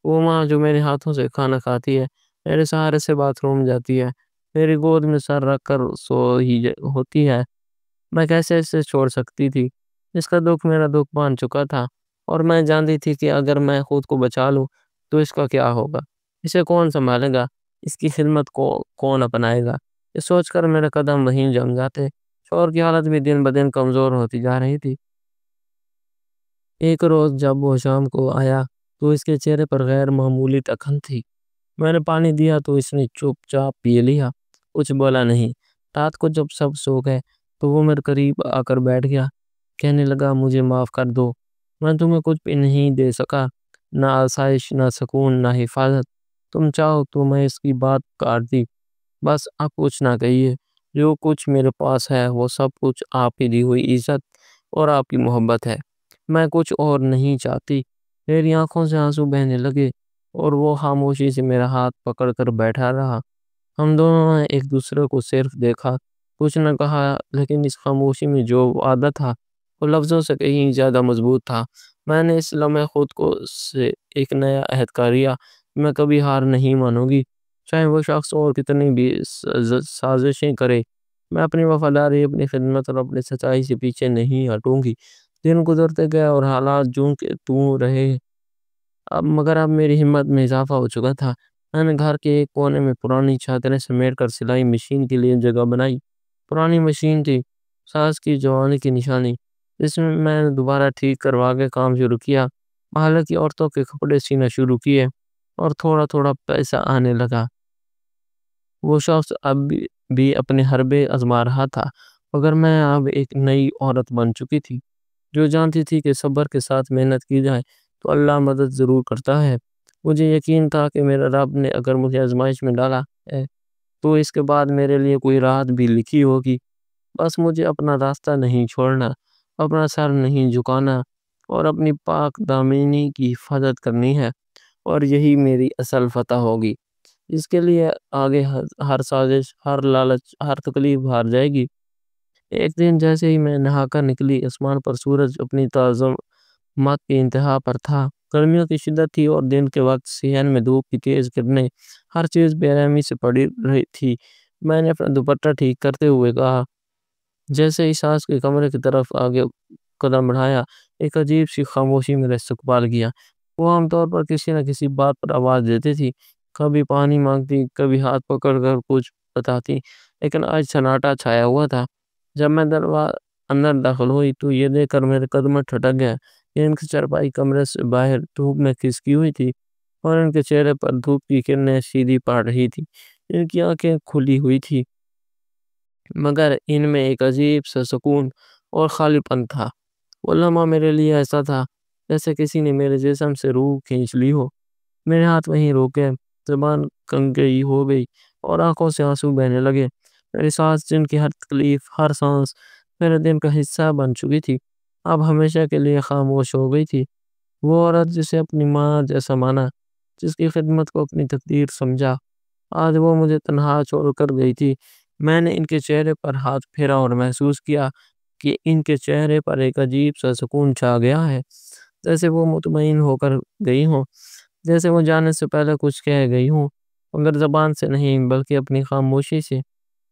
وہ ماں جو میرے ہاتھوں سے کھانا کھاتی ہے، میرے سہارے سے باتھ روم جاتی ہے، میری گود میں سر رکھ کر سو ہی ہوتی ہے۔ میں کیسے اسے چھوڑ سکتی تھی؟ اس کا دکھ میرا دکھ مان چکا تھا، اور میں جانتی تھی کہ اگر میں خود کو بچا لوں تو اس کا کیا ہوگا، اسے کون سنبھالے گا، اس کی خدمت کو کون اپنائے گا۔ یہ سوچ کر میرے قدم وہیں جم جاتے۔ شوہر کی حالت بھی دن بدن کمزور ہوتی جا رہی تھی۔ ایک روز جب وہ شام کو آیا تو اس کے چہرے پر غیر معمولی تکن تھی۔ میں نے پانی دیا تو اس نے چپ چاپ پی لیا، کچھ بولا نہیں۔ رات کو جب سب سو گئے تو وہ میرے قریب آ کر بیٹھ گیا، کہنے لگا مجھے معاف کر دو، میں تمہیں کچھ بھی نہیں دے سکا، نہ آسائش، نہ سکون، نہ حفاظت۔ تم چاہو تو میں اس کی بات کاٹ دی، بس اب کچھ نہ کہیے۔ جو کچھ میرے پاس ہے وہ سب کچھ آپ کی دی ہوئی عزت اور آپ کی محبت ہے، میں کچھ اور نہیں چاہتی۔ میری آنکھوں سے آنسو بہنے لگے اور وہ خاموشی سے میرا ہاتھ پکڑ کر بیٹھا رہا۔ ہم دونوں نے ایک دوسرے کو صرف دیکھا، کچھ نہ کہا، لیکن اس خاموشی میں جو وعدہ تھا وہ لفظوں سے کہیں زیادہ مضبوط تھا۔ میں نے اس لمحے خود کو سے ایک نیا عہد کر لیا، میں کبھی ہار نہیں مانوں گی، چاہے وہ شخص اور کتنی بھی سازشیں کرے۔ میں اپنی وفاداری، اپنی خدمت اور اپنی سچائی سے پیچھے نہیں ہٹوں گی۔ دن گزرتے گئے اور حالات جوں کہ توں رہے، مگر اب میری ہمت میں اضافہ ہو چکا تھا۔ میں نے گھر کے ایک کونے میں پرانی چادریں سمیٹ کر سلائی مشین کے لیے جگہ بنائی۔ پرانی مشین تھی، ساس کی جوانی کی نشانی۔ اس میں نے دوبارہ ٹھیک کروا کے کام شروع کیا، محلے کی عورتوں کے کپڑے سینا شروع کیے اور تھوڑا تھوڑا پیسہ آنے لگا۔ وہ شخص اب بھی اپنے حربے آزما رہا تھا، مگر میں اب ایک نئی عورت بن چکی تھی، جو جانتی تھی کہ صبر کے ساتھ محنت کی جائے تو اللہ مدد ضرور کرتا ہے۔ مجھے یقین تھا کہ میرے رب نے اگر مجھے آزمائش میں ڈالا ہے تو اس کے بعد میرے لیے کوئی راحت بھی لکھی ہوگی۔ بس مجھے اپنا راستہ نہیں چھوڑنا، اپنا سر نہیں جھکانا اور اپنی پاک دامنی کی حفاظت کرنی ہے، اور یہی میری اصل فتح ہوگی۔ اس کے لیے آگے ہر سازش، ہر لالچ، ہر تکلیف ہار جائے گی۔ ایک دن جیسے ہی میں نہا کر نکلی، آسمان پر سورج اپنی تعظمت کی انتہا پر تھا۔ گرمیوں کی شدت تھی اور دن کے وقت صحن میں دھوپ کی تیز کرنیں ہر چیز بے رحمی سے پڑی رہی تھی۔ میں نے اپنا دوپٹہ ٹھیک کرتے ہوئے کہا، جیسے ہی ساس کے کمرے کی طرف آگے قدم بڑھایا، ایک عجیب سی خاموشی میرا استقبال کیا۔ وہ عام طور پر کسی نہ کسی بات پر آواز دیتی تھی، کبھی پانی مانگتی، کبھی ہاتھ پکڑ کر کچھ بتاتی، لیکن آج سناٹا چھایا ہوا تھا۔ جب میں اندر داخل ہوئی تو یہ دیکھ کر میرے قدم ٹھٹک گیا کہ ان کی چارپائی کمرے سے باہر دھوپ میں کھسکی ہوئی تھی اور ان کے چہرے پر دھوپ کی کرنیں سیدھی پڑ رہی تھی۔ ان کی آنکھیں کھلی ہوئی تھی، مگر ان میں ایک عجیب سا سکون اور خالی پن تھا۔ وہ لمحہ میرے لیے ایسا تھا جیسے کسی نے میرے جسم سے روح کھینچ لی ہو۔ میرے ہاتھ وہیں روک گئے، زبان کنگی ہو گئی اور آنکھوں سے آنسو بہنے لگے۔ میری سانس، جن کی ہر تکلیف، ہر سانس میرے دن کا حصہ بن چکی تھی، اب ہمیشہ کے لیے خاموش ہو گئی تھی۔ وہ عورت جسے اپنی ماں جیسا مانا، جس کی خدمت کو اپنی تقدیر سمجھا، آج وہ مجھے تنہا چھوڑ کر گئی تھی۔ میں نے ان کے چہرے پر ہاتھ پھیرا اور محسوس کیا کہ ان کے چہرے پر ایک عجیب سا سکون چھا گیا ہے، جیسے وہ مطمئن ہو کر گئی ہوں، جیسے وہ جانے سے پہلے کچھ کہہ گئی ہوں، مگر زبان سے نہیں بلکہ اپنی خاموشی سے۔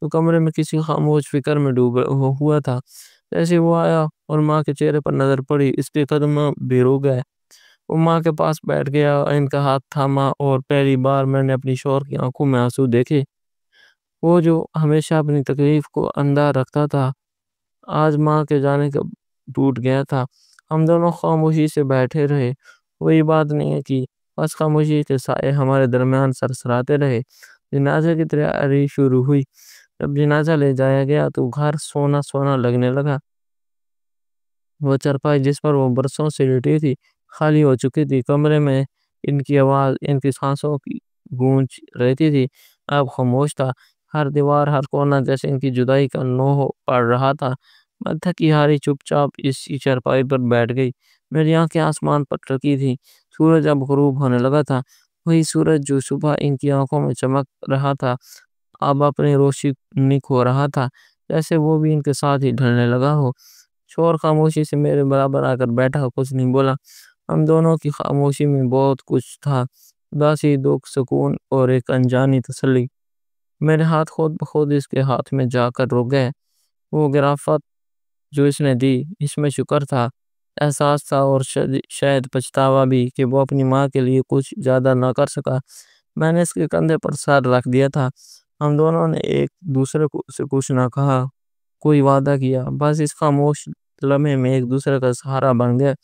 تو کمرے میں کسی خاموش فکر میں ڈوبا ہوا تھا۔ جیسے وہ آیا اور ماں کے چہرے پر نظر پڑی، اس کے قدم بے رو گئے۔ وہ ماں کے پاس بیٹھ گیا، ان کا ہاتھ تھاما اور پہلی بار میں نے اپنی شوہر کی آنکھوں میں آنسو دیکھے۔ وہ جو ہمیشہ اپنی تکلیف کو اندھا رکھتا تھا، آج ماں کے جانے کا ٹوٹ گیا تھا۔ ہم دونوں خاموشی سے بیٹھے رہے، کوئی بات نہیں کی، بس خاموشی کے سائے ہمارے درمیان سرسراتے رہے۔ جنازے کی تیاری شروع ہوئی۔ جب جنازہ لے جایا گیا تو گھر سونا سونا لگنے لگا۔ وہ چرپائی جس پر وہ برسوں سے لیٹی تھی خالی ہو چکی تھی۔ کمرے میں ان کی آواز، ان کی سانسوں کی گونج رہتی تھی، اب خاموش تھا۔ ہر دیوار، ہر کونا جیسے ان کی جدائی کا نوح پڑ رہا تھا۔ میں تھکی ہاری چپ چاپ اسی چرپائی پر بیٹھ گئی، میری آنکھیں آسمان پر ٹکی تھی۔ سورج اب غروب ہونے لگا تھا، وہی سورج جو صبح ان کی آنکھوں میں چمک رہا تھا اب اپنی روشنی کھو رہا تھا، جیسے وہ بھی ان کے ساتھ ہی ڈھلنے لگا ہو۔ شور خاموشی سے میرے برابر آ کر بیٹھا، کچھ نہیں بولا۔ ہم دونوں کی خاموشی میں بہت کچھ تھا، اداسی، دکھ، سکون اور ایک انجانی تسلی۔ میرے ہاتھ خود بخود اس کے ہاتھ میں جا کر رک گئے۔ وہ گرافت جو اس نے دی، اس میں شکر تھا، احساس تھا اور شاید پچھتاوا بھی کہ وہ اپنی ماں کے لیے کچھ زیادہ نہ کر سکا۔ میں نے اس کے کندھے پر سر رکھ دیا تھا۔ ہم دونوں نے ایک دوسرے سے کچھ نہ کہا، کوئی وعدہ کیا، بس اس خاموش لمحے میں ایک دوسرے کا سہارا بن گئے۔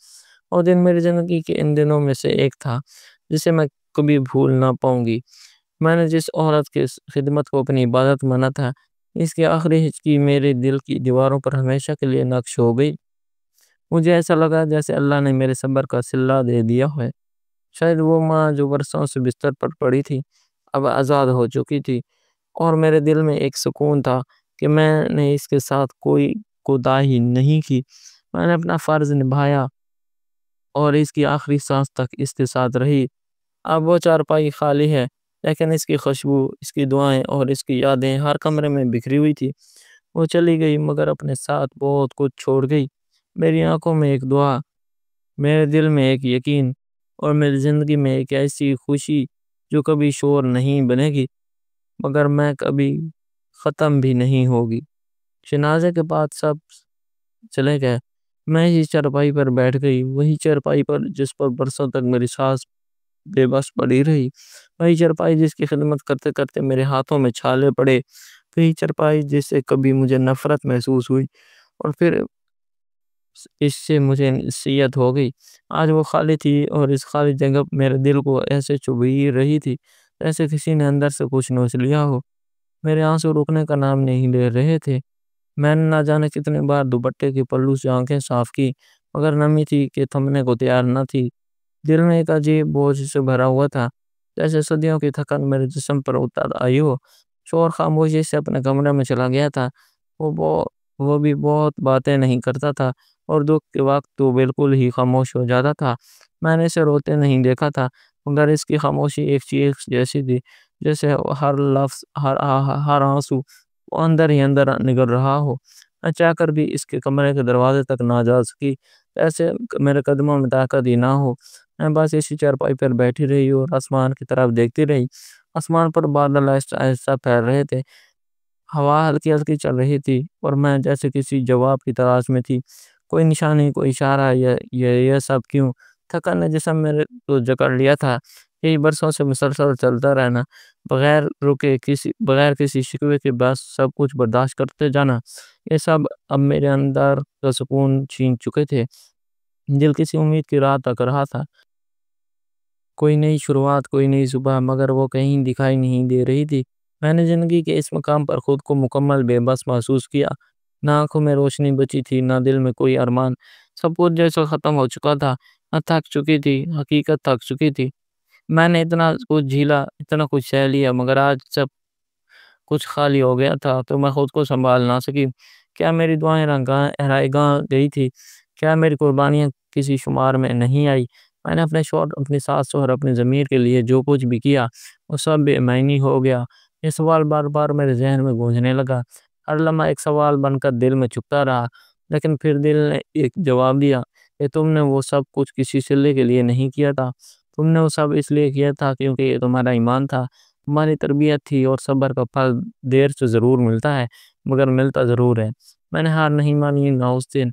اور دن میری زندگی کے ان دنوں میں سے ایک تھا جسے میں کبھی بھول نہ پاؤں گی۔ میں نے جس عورت کی خدمت کو اپنی عبادت مانا تھا، اس کی آخری ہچکی میرے دل کی دیواروں پر ہمیشہ کے لیے نقش ہو گئی۔ مجھے ایسا لگا جیسے اللہ نے میرے صبر کا صلہ دے دیا ہے۔ شاید وہ ماں جو برسوں سے بستر پر پڑی تھی اب آزاد ہو چکی تھی، اور میرے دل میں ایک سکون تھا کہ میں نے اس کے ساتھ کوئی کوتاہی نہیں کی۔ میں نے اپنا فرض نبھایا اور اس کی آخری سانس تک اس کے ساتھ رہی۔ اب وہ چارپائی خالی ہے، لیکن اس کی خوشبو، اس کی دعائیں اور اس کی یادیں ہر کمرے میں بکھری ہوئی تھی۔ وہ چلی گئی مگر اپنے ساتھ بہت کچھ چھوڑ گئی۔ میری آنکھوں میں ایک دعا، میرے دل میں ایک یقین، اور میری زندگی میں ایک ایسی خوشی جو کبھی شور نہیں بنے گی، مگر میں کبھی ختم بھی نہیں ہوگی۔ جنازے کے بعد سب چلے گئے، میں ہی چرپائی پر بیٹھ گئی، وہی چرپائی پر جس پر برسوں تک میری سانس بے بس پڑی رہی، وہی چرپائی جس کی خدمت کرتے کرتے میرے ہاتھوں میں چھالے پڑے، کئی چرپائی جس سے کبھی مجھے نفرت محسوس ہوئی اور پھر اس سے مجھے نصیحت ہو گئی، آج وہ خالی تھی اور اس خالی جگہ میرے دل کو ایسے چبھی رہی تھی جیسے کسی نے اندر سے کچھ نوچ لیا ہو۔ میرے آنسو رکنے کا نام نہیں لے رہے تھے۔ میں نے نہ جانے کتنے بار دوپٹے کے پلو سے آنکھیں صاف کی مگر نمی تھی کہ تھمنے کو تیار نہ تھی۔ دل میں ایک عجیب بوجھ سے بھرا ہوا تھا جیسے صدیوں کی تھکن میرے جسم پر اتر آئی ہو۔ شور خاموشی سے اپنے کمرے میں چلا گیا تھا۔ وہ بو- وہ بھی بہت باتیں نہیں کرتا تھا اور دکھ کے وقت تو بالکل ہی خاموش ہو جاتا تھا۔ میں نے اسے روتے نہیں دیکھا تھا مگر اس کی خاموشی ایک چیخ جیسی تھی جیسے ہر لفظ ہر آنسو وہ اندر ہی اندر نگل رہا ہو۔ میں چاہ کر بھی اس کے کمرے کے دروازے تک نہ جا سکی، ایسے میرے قدموں میں طاقت ہی نہ ہو۔ میں بس اسی چارپائی پر بیٹھی رہی اور آسمان کی طرف دیکھتی رہی۔ آسمان پر بادل آہستہ آہستہ پھیل رہے تھے، ہوا ہلکی ہلکی چل رہی تھی اور میں جیسے کسی جواب کی تلاش میں تھی۔ کوئی نشانی، کوئی اشارہ، یہ سب کیوں؟ تھکن نے جسم میرے کو جکڑ لیا تھا۔ یہی برسوں سے مسلسل چلتا رہنا، بغیر رکے، بغیر کسی شکوے کے، بس سب کچھ برداشت کرتے جانا، یہ سب اب میرے اندر کا سکون چھین چکے تھے۔ دل کسی امید کی راہ تک رہا تھا، کوئی نئی شروعات، کوئی نئی صبح، مگر وہ کہیں دکھائی نہیں دے رہی تھی۔ میں نے زندگی کے اس مقام پر خود کو مکمل بے بس محسوس کیا۔ نہ آنکھوں میں روشنی بچی تھی، نہ دل میں کوئی ارمان، سب کچھ جیسے ختم ہو چکا تھا۔ نہ تھک چکی تھی، حقیقت تھک چکی تھی۔ میں نے اتنا کچھ جھیلا، اتنا کچھ سہ لیا، مگر آج جب کچھ خالی ہو گیا تھا تو میں خود کو سنبھال نہ سکی۔ کیا میری دعائیں رائے گاہ گئی تھی؟ کیا میری قربانیاں کسی شمار میں نہیں آئی؟ میں نے اپنے شوہر، اپنی ساس اور اپنی ضمیر کے لیے جو کچھ بھی کیا وہ سب بے معنی ہو گیا۔ یہ سوال بار بار میرے ذہن میں گونجنے لگا، ہر لمحہ ایک سوال بن کر دل میں چھپتا رہا۔ لیکن پھر دل نے ایک جواب دیا کہ تم نے وہ سب کچھ کسی صلے کے لیے نہیں کیا تھا، تم نے وہ سب اس لیے کیا تھا کیونکہ یہ تمہارا ایمان تھا، تمہاری تربیت تھی، اور صبر کا پھل دیر سے ضرور ملتا ہے مگر ملتا ضرور ہے۔ میں نے ہار نہیں مانی نہ اس دن۔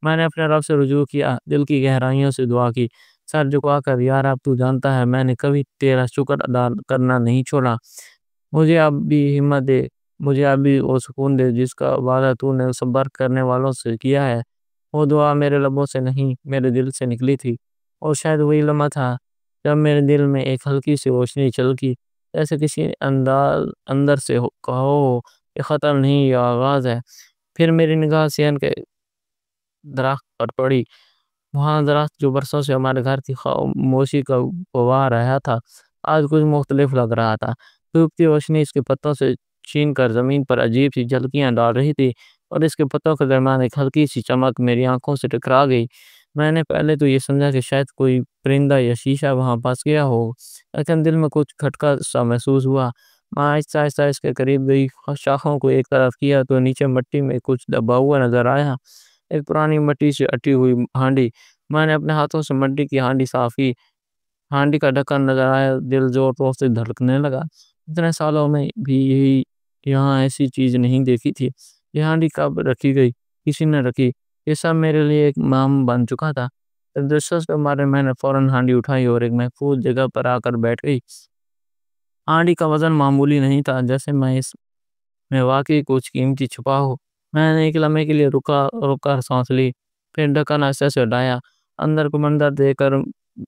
میں نے اپنے رب سے رجوع کیا، دل کی گہرائیوں سے دعا کی، سر جھکا کر، یا رب تو جانتا ہے میں نے کبھی تیرا شکر ادا کرنا نہیں چھوڑا، مجھے اب بھی ہمت دے، مجھے اب بھی وہ سکون دے جس کا وعدہ تو نے صبر کرنے والوں سے کیا ہے۔ وہ دعا میرے لبوں سے نہیں میرے دل سے نکلی تھی، اور شاید وہی لمحہ تھا جب میرے دل میں ایک ہلکی سی روشنی چلکی، جیسے کسی اندر سے کہو یہ ختم نہیں، یہ آغاز ہے۔ پھر میری نگاہ سین کے درخت پر پڑی، وہاں درخت جو برسوں سے ہمارے گھر کی خاموشی کا گواہ رہا تھا آج کچھ مختلف لگ رہا تھا۔ دھوپ کی روشنی اس کے پتوں سے چھین کر زمین پر عجیب سی جھلکیاں ڈال رہی تھی اور اس کے پتوں کے درمیان ایک ہلکی سی چمک میری آنکھوں سے ٹکرا گئی۔ میں نے پہلے تو یہ سمجھا کہ شاید کوئی پرندہ یا شیشہ وہاں پھنس گیا ہو، لیکن دل میں کچھ کھٹکا سا محسوس ہوا۔ میں آہستہ آہستہ اس کے قریب گئی، شاخوں کو ایک طرف کیا تو نیچے مٹی میں کچھ دبا ہوا نظر آیا، ایک پرانی مٹی سے اٹی ہوئی ہانڈی۔ میں نے اپنے ہاتھوں سے مٹی کی ہانڈی صاف کی، ہانڈی کا ڈھکن نظر آیا، دل زور زور سے دھڑکنے لگا۔ اتنے سالوں میں بھی یہاں ایسی چیز نہیں دیکھی تھی۔ یہ ہانڈی کب رکھی گئی؟ کسی نے رکھی؟ یہ سب میرے لیے ایک مام بن چکا تھا۔ دلچسپ کے مارے میں نے فوراً ہانڈی اٹھائی اور ایک محفوظ جگہ پر آ کر بیٹھ گئی۔ ہانڈی کا وزن معمولی نہیں تھا، جیسے میں اس میں واقعی کچھ قیمتی چھپا ہو۔ میں نے ایک لمحے کے لیے رک کر سانس لی، پھر ڈھکن ایسے سے ہٹایا، اندر کو منظر دے کر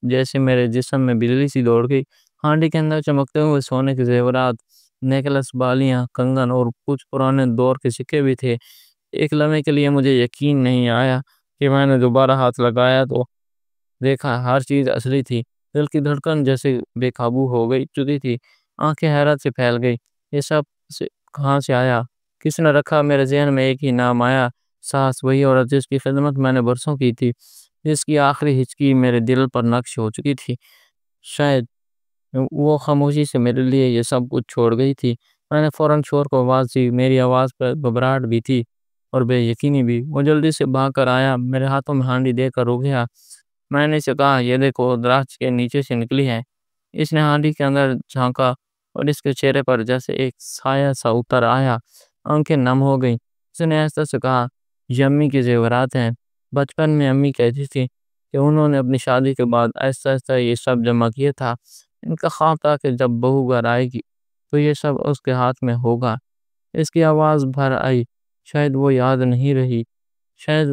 جیسے میرے جسم میں بجلی سی دوڑ گئی۔ ہانڈی کے اندر چمکتے ہوئے سونے کے زیورات، نیکلس، بالیاں، کنگن اور کچھ پرانے دور کے سکے بھی تھے۔ ایک لمحے کے لیے مجھے یقین نہیں آیا کہ میں نے دوبارہ ہاتھ لگایا تو دیکھا ہر چیز اصلی تھی۔ دل کی دھڑکن جیسے بے قابو ہو گئی چکی تھی، آنکھیں حیرت سے پھیل گئی۔ یہ سب کہاں سے آیا؟ کس نے رکھا؟ میرے ذہن میں ایک ہی نام آیا، ساس، وہی عورت جس کی خدمت میں نے برسوں کی تھی، جس کی آخری ہچکی میرے دل پر نقش ہو چکی تھی۔ شاید وہ خاموشی سے میرے لیے یہ سب کچھ چھوڑ گئی تھی۔ میں نے فوراً شور کو آواز دی، میری آواز پر گھبراہٹ بھی تھی اور بے یقینی بھی۔ وہ جلدی سے بھاگ کر آیا، میرے ہاتھوں میں ہانڈی دے کر رک گیا۔ میں نے اسے کہا، یہ دیکھو، درخت کے نیچے سے نکلی ہے۔ اس نے ہانڈی کے اندر جھانکا اور اس کے چہرے پر جیسے ایک سایہ سا اتر آیا، آنکھیں نم ہو گئیں۔ اس نے ایسا سے کہا، یہ امی کے زیورات ہیں۔ بچپن میں امی کہتی تھی کہ انہوں نے اپنی شادی کے بعد ایسا ایسا یہ سب جمع کیا تھا۔ ان کا خواب تھا کہ جب بہو گھر آئے گی تو یہ سب اس کے ہاتھ میں ہوگا۔ اس کی آواز بھر آئی۔ شاید وہ یاد نہیں رہی، شاید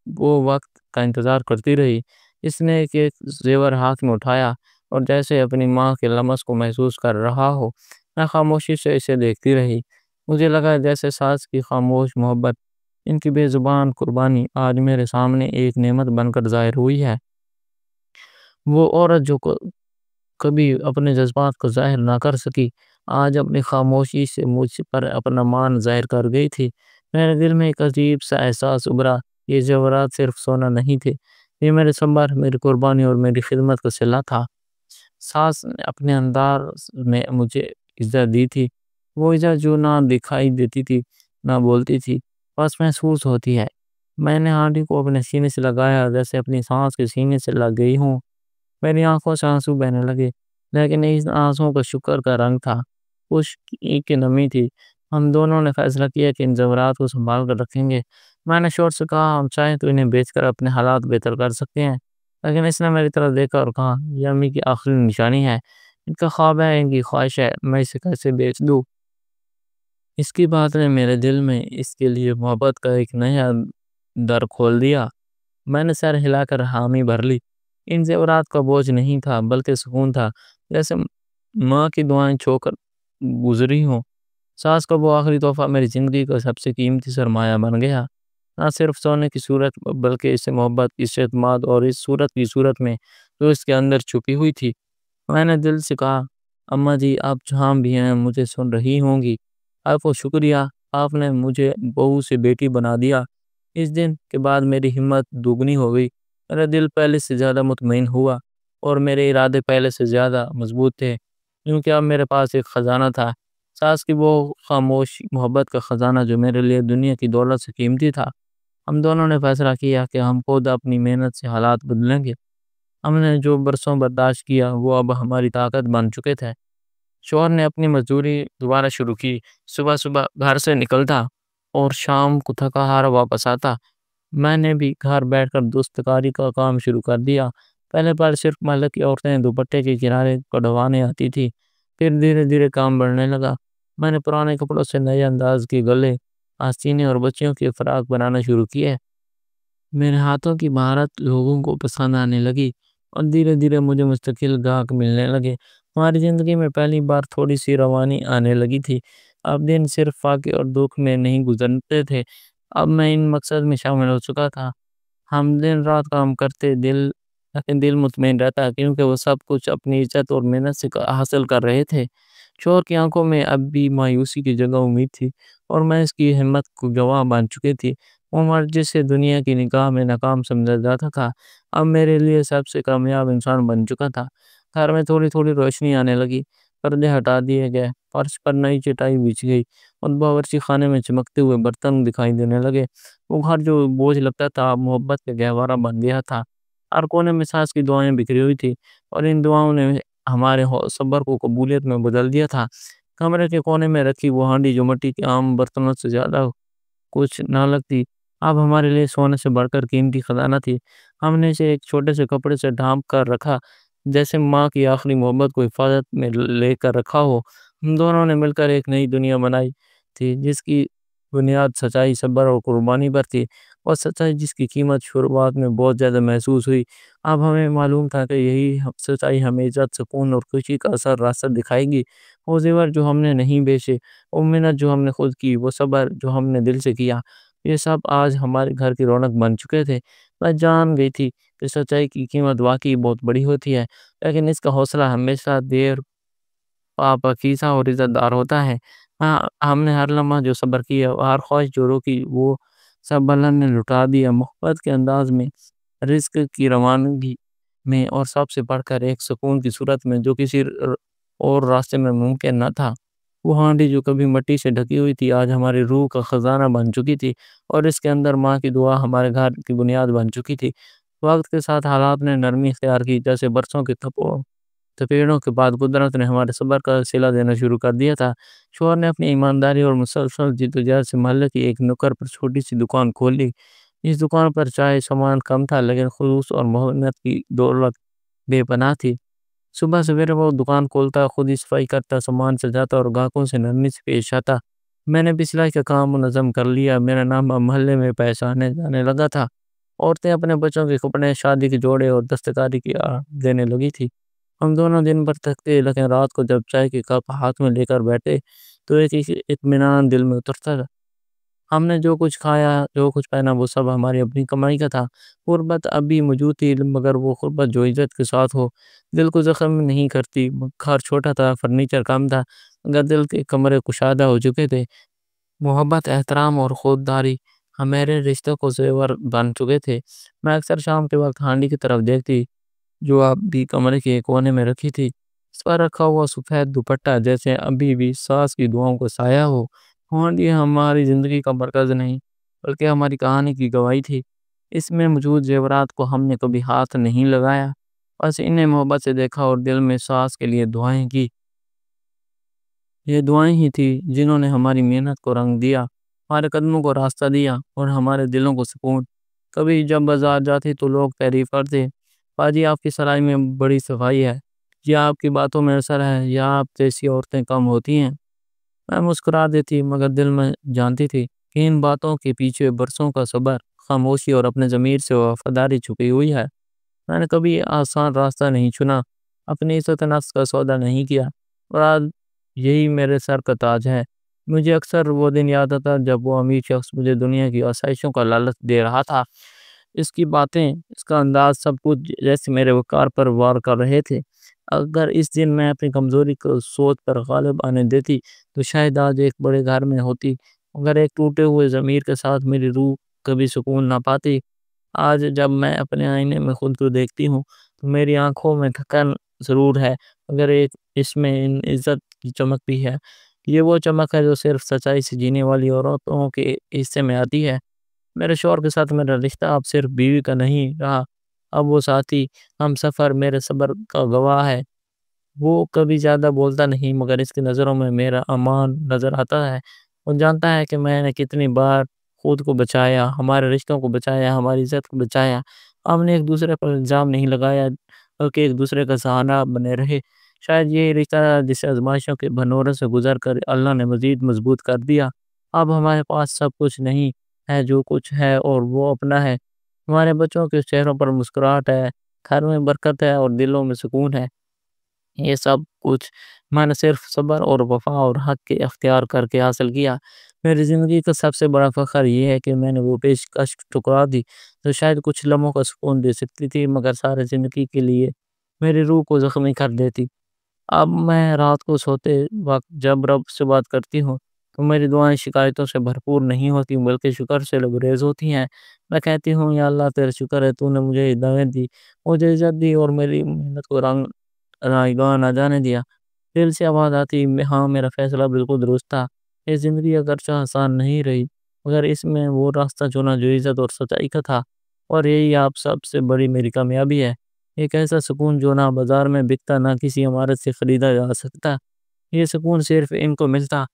وہ وقت کا انتظار کرتی رہی۔ اس نے ایک ایک زیور ہاتھ میں اٹھایا اور جیسے اپنی ماں کے لمس کو محسوس کر رہا ہو، میں خاموشی سے اسے دیکھتی رہی۔ مجھے لگا جیسے ساس کی خاموش محبت، ان کی بے زبان قربانی آج میرے سامنے ایک نعمت بن کر ظاہر ہوئی ہے۔ وہ عورت جو کبھی اپنے جذبات کو ظاہر نہ کر سکی، آج اپنی خاموشی سے مجھ پر اپنا مان ظاہر کر گئی تھی۔ میرے دل میں ایک عجیب سا احساس ابھرا۔ یہ زیورات صرف سونا نہیں تھے، یہ میرے صبر، میری قربانی اور میری خدمت کا صلہ تھا۔ ساس نے اپنے انداز میں مجھے عزت دی تھی، وہ عزت جو نہ دکھائی دیتی تھی نہ بولتی تھی، بس محسوس ہوتی ہے۔ میں نے ہانڈی کو اپنے سینے سے لگایا جیسے اپنی سانس کے سینے سے لگ گئی ہوں۔ میری آنکھوں سے آنسو بہنے لگے، لیکن اس آنسوں کا شکر کا رنگ تھا، خوشی کی نمی تھی۔ ہم دونوں نے فیصلہ کیا کہ ان زیورات کو سنبھال کر رکھیں گے۔ میں نے شوہر سے کہا ہم چاہیں تو انہیں بیچ کر اپنے حالات بہتر کر سکتے ہیں، لیکن اس نے میری طرف دیکھا اور کہا یہ امی کی آخری نشانی ہے، ان کا خواب ہے، ان کی خواہش ہے، میں اسے کیسے بیچ دوں؟ اس کی بات نے میرے دل میں اس کے لیے محبت کا ایک نیا در کھول دیا۔ میں نے سر ہلا کر حامی بھر لی۔ ان زیورات کا بوجھ نہیں تھا بلکہ سکون تھا، جیسے ماں کی دعائیں چھو کر گزری ہوں۔ ساس کا وہ آخری تحفہ میری زندگی کا سب سے قیمتی سرمایہ بن گیا، نہ صرف سونے کی صورت بلکہ اس سے محبت، اس اعتماد اور اس صورت کی صورت میں جو اس کے اندر چھپی ہوئی تھی۔ میں نے دل سے کہا اماں جی آپ جہاں بھی ہیں مجھے سن رہی ہوں گی، آپ کو شکریہ، آپ نے مجھے بہو سے بیٹی بنا دیا۔ اس دن کے بعد میری ہمت دوگنی ہو گئی، میرا دل پہلے سے زیادہ مطمئن ہوا اور میرے ارادے پہلے سے زیادہ مضبوط تھے، کیونکہ اب میرے پاس ایک خزانہ تھا، ساس کی وہ خاموش محبت کا خزانہ جو میرے لیے دنیا کی دولت سے قیمتی تھا۔ ہم دونوں نے فیصلہ کیا کہ ہم خود اپنی محنت سے حالات بدلیں گے۔ ہم نے جو برسوں برداشت کیا وہ اب ہماری طاقت بن چکے تھے۔ شوہر نے اپنی مزدوری دوبارہ شروع کی، صبح صبح گھر سے نکلتا اور شام کو تھکا ہارا واپس آتا۔ میں نے بھی گھر بیٹھ کر دستکاری کا کام شروع کر دیا۔ پہلے پر صرف محلے کی عورتیں دوپٹے کے کنارے کڑھوانے آتی تھی، پھر دھیرے دھیرے کام بڑھنے لگا۔ میں نے پرانے کپڑوں سے نئے انداز کے گلے، آستینے اور بچیوں کے فراق بنانا شروع کیے۔ میرے ہاتھوں کی مہارت لوگوں کو پسند آنے لگی اور دھیرے دھیرے مجھے مستقل گاہک ملنے لگے۔ ہماری زندگی میں پہلی بار تھوڑی سی روانی آنے لگی تھی۔ اب دن صرف فاقے اور دکھ میں نہیں گزرتے تھے، اب میں ان مقصد میں شامل ہو چکا تھا۔ ہم دن رات کام کرتے، لیکن دل مطمئن رہتا کیونکہ وہ سب کچھ اپنی عزت اور محنت سے حاصل کر رہے تھے۔ شوہر کی آنکھوں میں اب بھی مایوسی کی جگہ امید تھی اور میں اس کی ہمت کو گواہ بن چکی تھی۔ وہ مرد جسے دنیا کی نگاہ میں ناکام سمجھا جاتا تھا، اب میرے لیے سب سے کامیاب انسان بن چکا تھا۔ گھر میں تھوڑی تھوڑی روشنی آنے لگی، پردے ہٹا دیے گئے، فرش پر نئی چٹائی بچھ گئی اور باورچی خانے میں چمکتے ہوئے برتن دکھائی دینے لگے۔ وہ گھر جو بوجھ لگتا تھا اب محبت کا گہوارہ بن گیا تھا۔ ہر کونے میں ساس کی دعائیں بکھری ہوئی تھی اور ان دعاؤں نے ہمارے صبر کو قبولیت میں بدل دیا تھا۔ کمرے کے کونے میں رکھی وہ ہانڈی جو مٹی کے عام برتنوں سے زیادہ کچھ نہ لگتی، اب ہمارے لیے سونے سے بڑھ کر قیمتی خزانہ تھی۔ ہم نے اسے ایک چھوٹے سے کپڑے سے ڈھانپ کر رکھا، جیسے ماں کی آخری محبت کو حفاظت میں لے کر رکھا ہو۔ ہم دونوں نے مل کر ایک نئی دنیا بنائی تھی جس کی بنیاد سچائی، صبر اور قربانی پر تھی، اور سچائی جس کی قیمت شروعات میں بہت زیادہ محسوس ہوئی۔ اب ہمیں معلوم تھا کہ یہی سچائی ہمیں عزت، سکون اور خوشی کا اثر راستہ دکھائے گی۔ وہ زیور جو ہم نے نہیں بیچے، وہ محنت جو ہم نے خود کی، وہ صبر جو ہم نے دل سے کیا، یہ سب آج ہمارے گھر کی رونق بن چکے تھے۔ میں جان گئی تھی کہ سچائی کی قیمت واقعی بہت بڑی ہوتی ہے، لیکن اس کا حوصلہ ہمیشہ دیر پاکیزہ اور عزت دار ہوتا ہے۔ ہم نے ہر لمحہ جو صبر کیا، ہر خواہش جو روکی، وہ سب اللہ نے لٹا دیا، محبت کے انداز میں، رزق کی روانگی میں، اور سب سے بڑھ کر ایک سکون کی صورت میں جو کسی اور راستے میں ممکن نہ تھا۔ وہ ہانڈی جو کبھی مٹی سے ڈھکی ہوئی تھی آج ہماری روح کا خزانہ بن چکی تھی، اور اس کے اندر ماں کی دعا ہمارے گھر کی بنیاد بن چکی تھی۔ وقت کے ساتھ حالات نے نرمی اختیار کی، جیسے برسوں کے تپیڑوں کے بعد قدرت نے ہمارے صبر کا صلہ دینا شروع کر دیا تھا۔ شوہر نے اپنی ایمانداری اور مسلسل جدوجہد سے محلے کی ایک نکڑ پر چھوٹی سی دکان کھولی۔ اس دکان پر چائے سامان کم تھا، لیکن خلوص اور محنت کی دولت بے پناہ تھی۔ صبح سویرے وہ دکان کھولتا، خود ہی صفائی کرتا، سامان سجاتا اور گاہکوں سے نرمی سے پیش آتا۔ میں نے بھی سلائی کا کام منظم کر لیا، میرا نام اب محلے میں پہچانے جانے لگا تھا۔ عورتیں اپنے بچوں کے کپڑے، شادی کے جوڑے اور دستکاری کی دینے لگی تھی۔ ہم دونوں دن بھر تھکتے، لیکن رات کو جب چائے کی کپ ہاتھ میں لے کر بیٹھے تو ایک اطمینان دل میں اترتا تھا۔ ہم نے جو کچھ کھایا، جو کچھ پہنا، وہ سب ہماری اپنی کمائی کا تھا۔ غربت اب بھی موجود تھی، مگر وہ غربت جو عزت کے ساتھ ہو، دل کو زخم نہیں کرتی۔ گھر چھوٹا تھا، فرنیچر کم تھا، مگر دل کے کمرے کشادہ ہو چکے تھے۔ محبت، احترام اور خودداری ہمارے رشتوں کو زیور بن چکے تھے۔ میں اکثر شام کے وقت ہانڈی کی طرف دیکھتی، جو اب بھی کمرے کے کونے میں رکھی تھی۔ اس پر رکھا ہوا سفید دوپٹہ جیسے ابھی بھی ساس کی دعاؤں کو سایہ ہو۔ ہانڈی ہماری زندگی کا مرکز نہیں، بلکہ ہماری کہانی کی گواہی تھی۔ اس میں موجود زیورات کو ہم نے کبھی ہاتھ نہیں لگایا، بس انہیں محبت سے دیکھا اور دل میں ساس کے لیے دعائیں کی۔ یہ دعائیں ہی تھی جنہوں نے ہماری محنت کو رنگ دیا، ہمارے قدموں کو راستہ دیا اور ہمارے دلوں کو سکون۔ کبھی جب بازار جاتے تو لوگ تعریف کرتے، باجی آپ کی سلائی میں بڑی صفائی ہے، یا آپ کی باتوں میں اثر ہے، یا آپ جیسی عورتیں کم ہوتی ہیں۔ میں مسکرا دیتی، مگر دل میں جانتی تھی کہ ان باتوں کے پیچھے برسوں کا صبر، خاموشی اور اپنے ضمیر سے وفاداری چھپی ہوئی ہے۔ میں نے کبھی آسان راستہ نہیں چنا، اپنی عزت نفس کا سودا نہیں کیا، اور آج یہی میرے سر کا تاج ہے۔ مجھے اکثر وہ دن یاد آتا جب وہ امیر شخص مجھے دنیا کی آسائشوں کا لالچ دے رہا تھا۔ اس کی باتیں، اس کا انداز، سب کچھ جیسے میرے وقار پر وار کر رہے تھے۔ اگر اس دن میں اپنی کمزوری کو سوچ پر غالب آنے دیتی تو شاید آج ایک بڑے گھر میں ہوتی، مگر ایک ٹوٹے ہوئے ضمیر کے ساتھ میری روح کبھی سکون نہ پاتی۔ آج جب میں اپنے آئینے میں خود کو دیکھتی ہوں تو میری آنکھوں میں تھکن ضرور ہے، مگر ایک اس میں عزت کی چمک بھی ہے۔ یہ وہ چمک ہے جو صرف سچائی سے جینے والی عورتوں کے حصے میں آتی ہے۔ میرے شوہر کے ساتھ میرا رشتہ اب صرف بیوی کا نہیں رہا، اب وہ ساتھی، ہم سفر، میرے صبر کا گواہ ہے۔ وہ کبھی زیادہ بولتا نہیں، مگر اس کی نظروں میں میرا امان نظر آتا ہے۔ وہ جانتا ہے کہ میں نے کتنی بار خود کو بچایا، ہمارے رشتوں کو بچایا، ہماری عزت کو بچایا۔ ہم نے ایک دوسرے پر الزام نہیں لگایا، بلکہ ایک دوسرے کا سہارا بنے رہے۔ شاید یہ رشتہ جسے آزمائشوں کے بھنورے سے گزر کر اللہ نے مزید مضبوط کر دیا۔ اب ہمارے پاس سب کچھ نہیں ہے، جو کچھ ہے اور وہ اپنا ہے۔ ہمارے بچوں کے چہروں پر مسکراہٹ ہے، گھر میں برکت ہے اور دلوں میں سکون ہے۔ یہ سب کچھ میں نے صرف صبر اور وفا اور حق کے اختیار کر کے حاصل کیا۔ میری زندگی کا سب سے بڑا فخر یہ ہے کہ میں نے وہ پیشکش ٹھکرا دی تو شاید کچھ لمحوں کا سکون دے سکتی تھی، مگر سارے زندگی کے لیے میری روح کو زخمی کر دیتی۔ اب میں رات کو سوتے وقت جب رب سے بات کرتی ہوں تو میری دعائیں شکایتوں سے بھرپور نہیں ہوتی، بلکہ شکر سے لبریز ہوتی ہیں۔ میں کہتی ہوں، یا اللہ تیرا شکر ہے، تو نے مجھے ہدایت دی، مجھے عزت دی اور میری محنت کو رائیگاں نہ جانے دیا۔ دل سے آواز آتی، ہاں میرا فیصلہ بالکل درست تھا۔ یہ زندگی اگرچہ آسان نہیں رہی، مگر اس میں وہ راستہ چنا جو عزت اور سچائی کا تھا، اور یہی آپ سب سے بڑی میری کامیابی ہے۔ ایک ایسا سکون جو نہ بازار میں بکتا، نہ کسی عمارت سے خریدا جا سکتا۔ یہ سکون صرف ان کو ملتا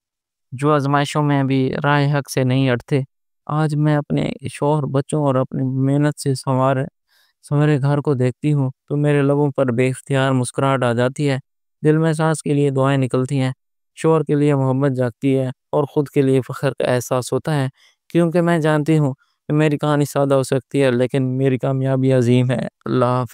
جو آزمائشوں میں بھی راہ حق سے نہیں اٹھتے۔ آج میں اپنے شوہر، بچوں اور اپنی محنت سے سنورے گھر کو دیکھتی ہوں تو میرے لبوں پر بے اختیار مسکراہٹ آ جاتی ہے، دل میں سانس کے لیے دعائیں نکلتی ہیں، شوہر کے لیے محبت جاگتی ہے اور خود کے لیے فخر کا احساس ہوتا ہے، کیونکہ میں جانتی ہوں کہ میری کہانی سادہ ہو سکتی ہے، لیکن میری کامیابی عظیم ہے۔ اللہ حافظ۔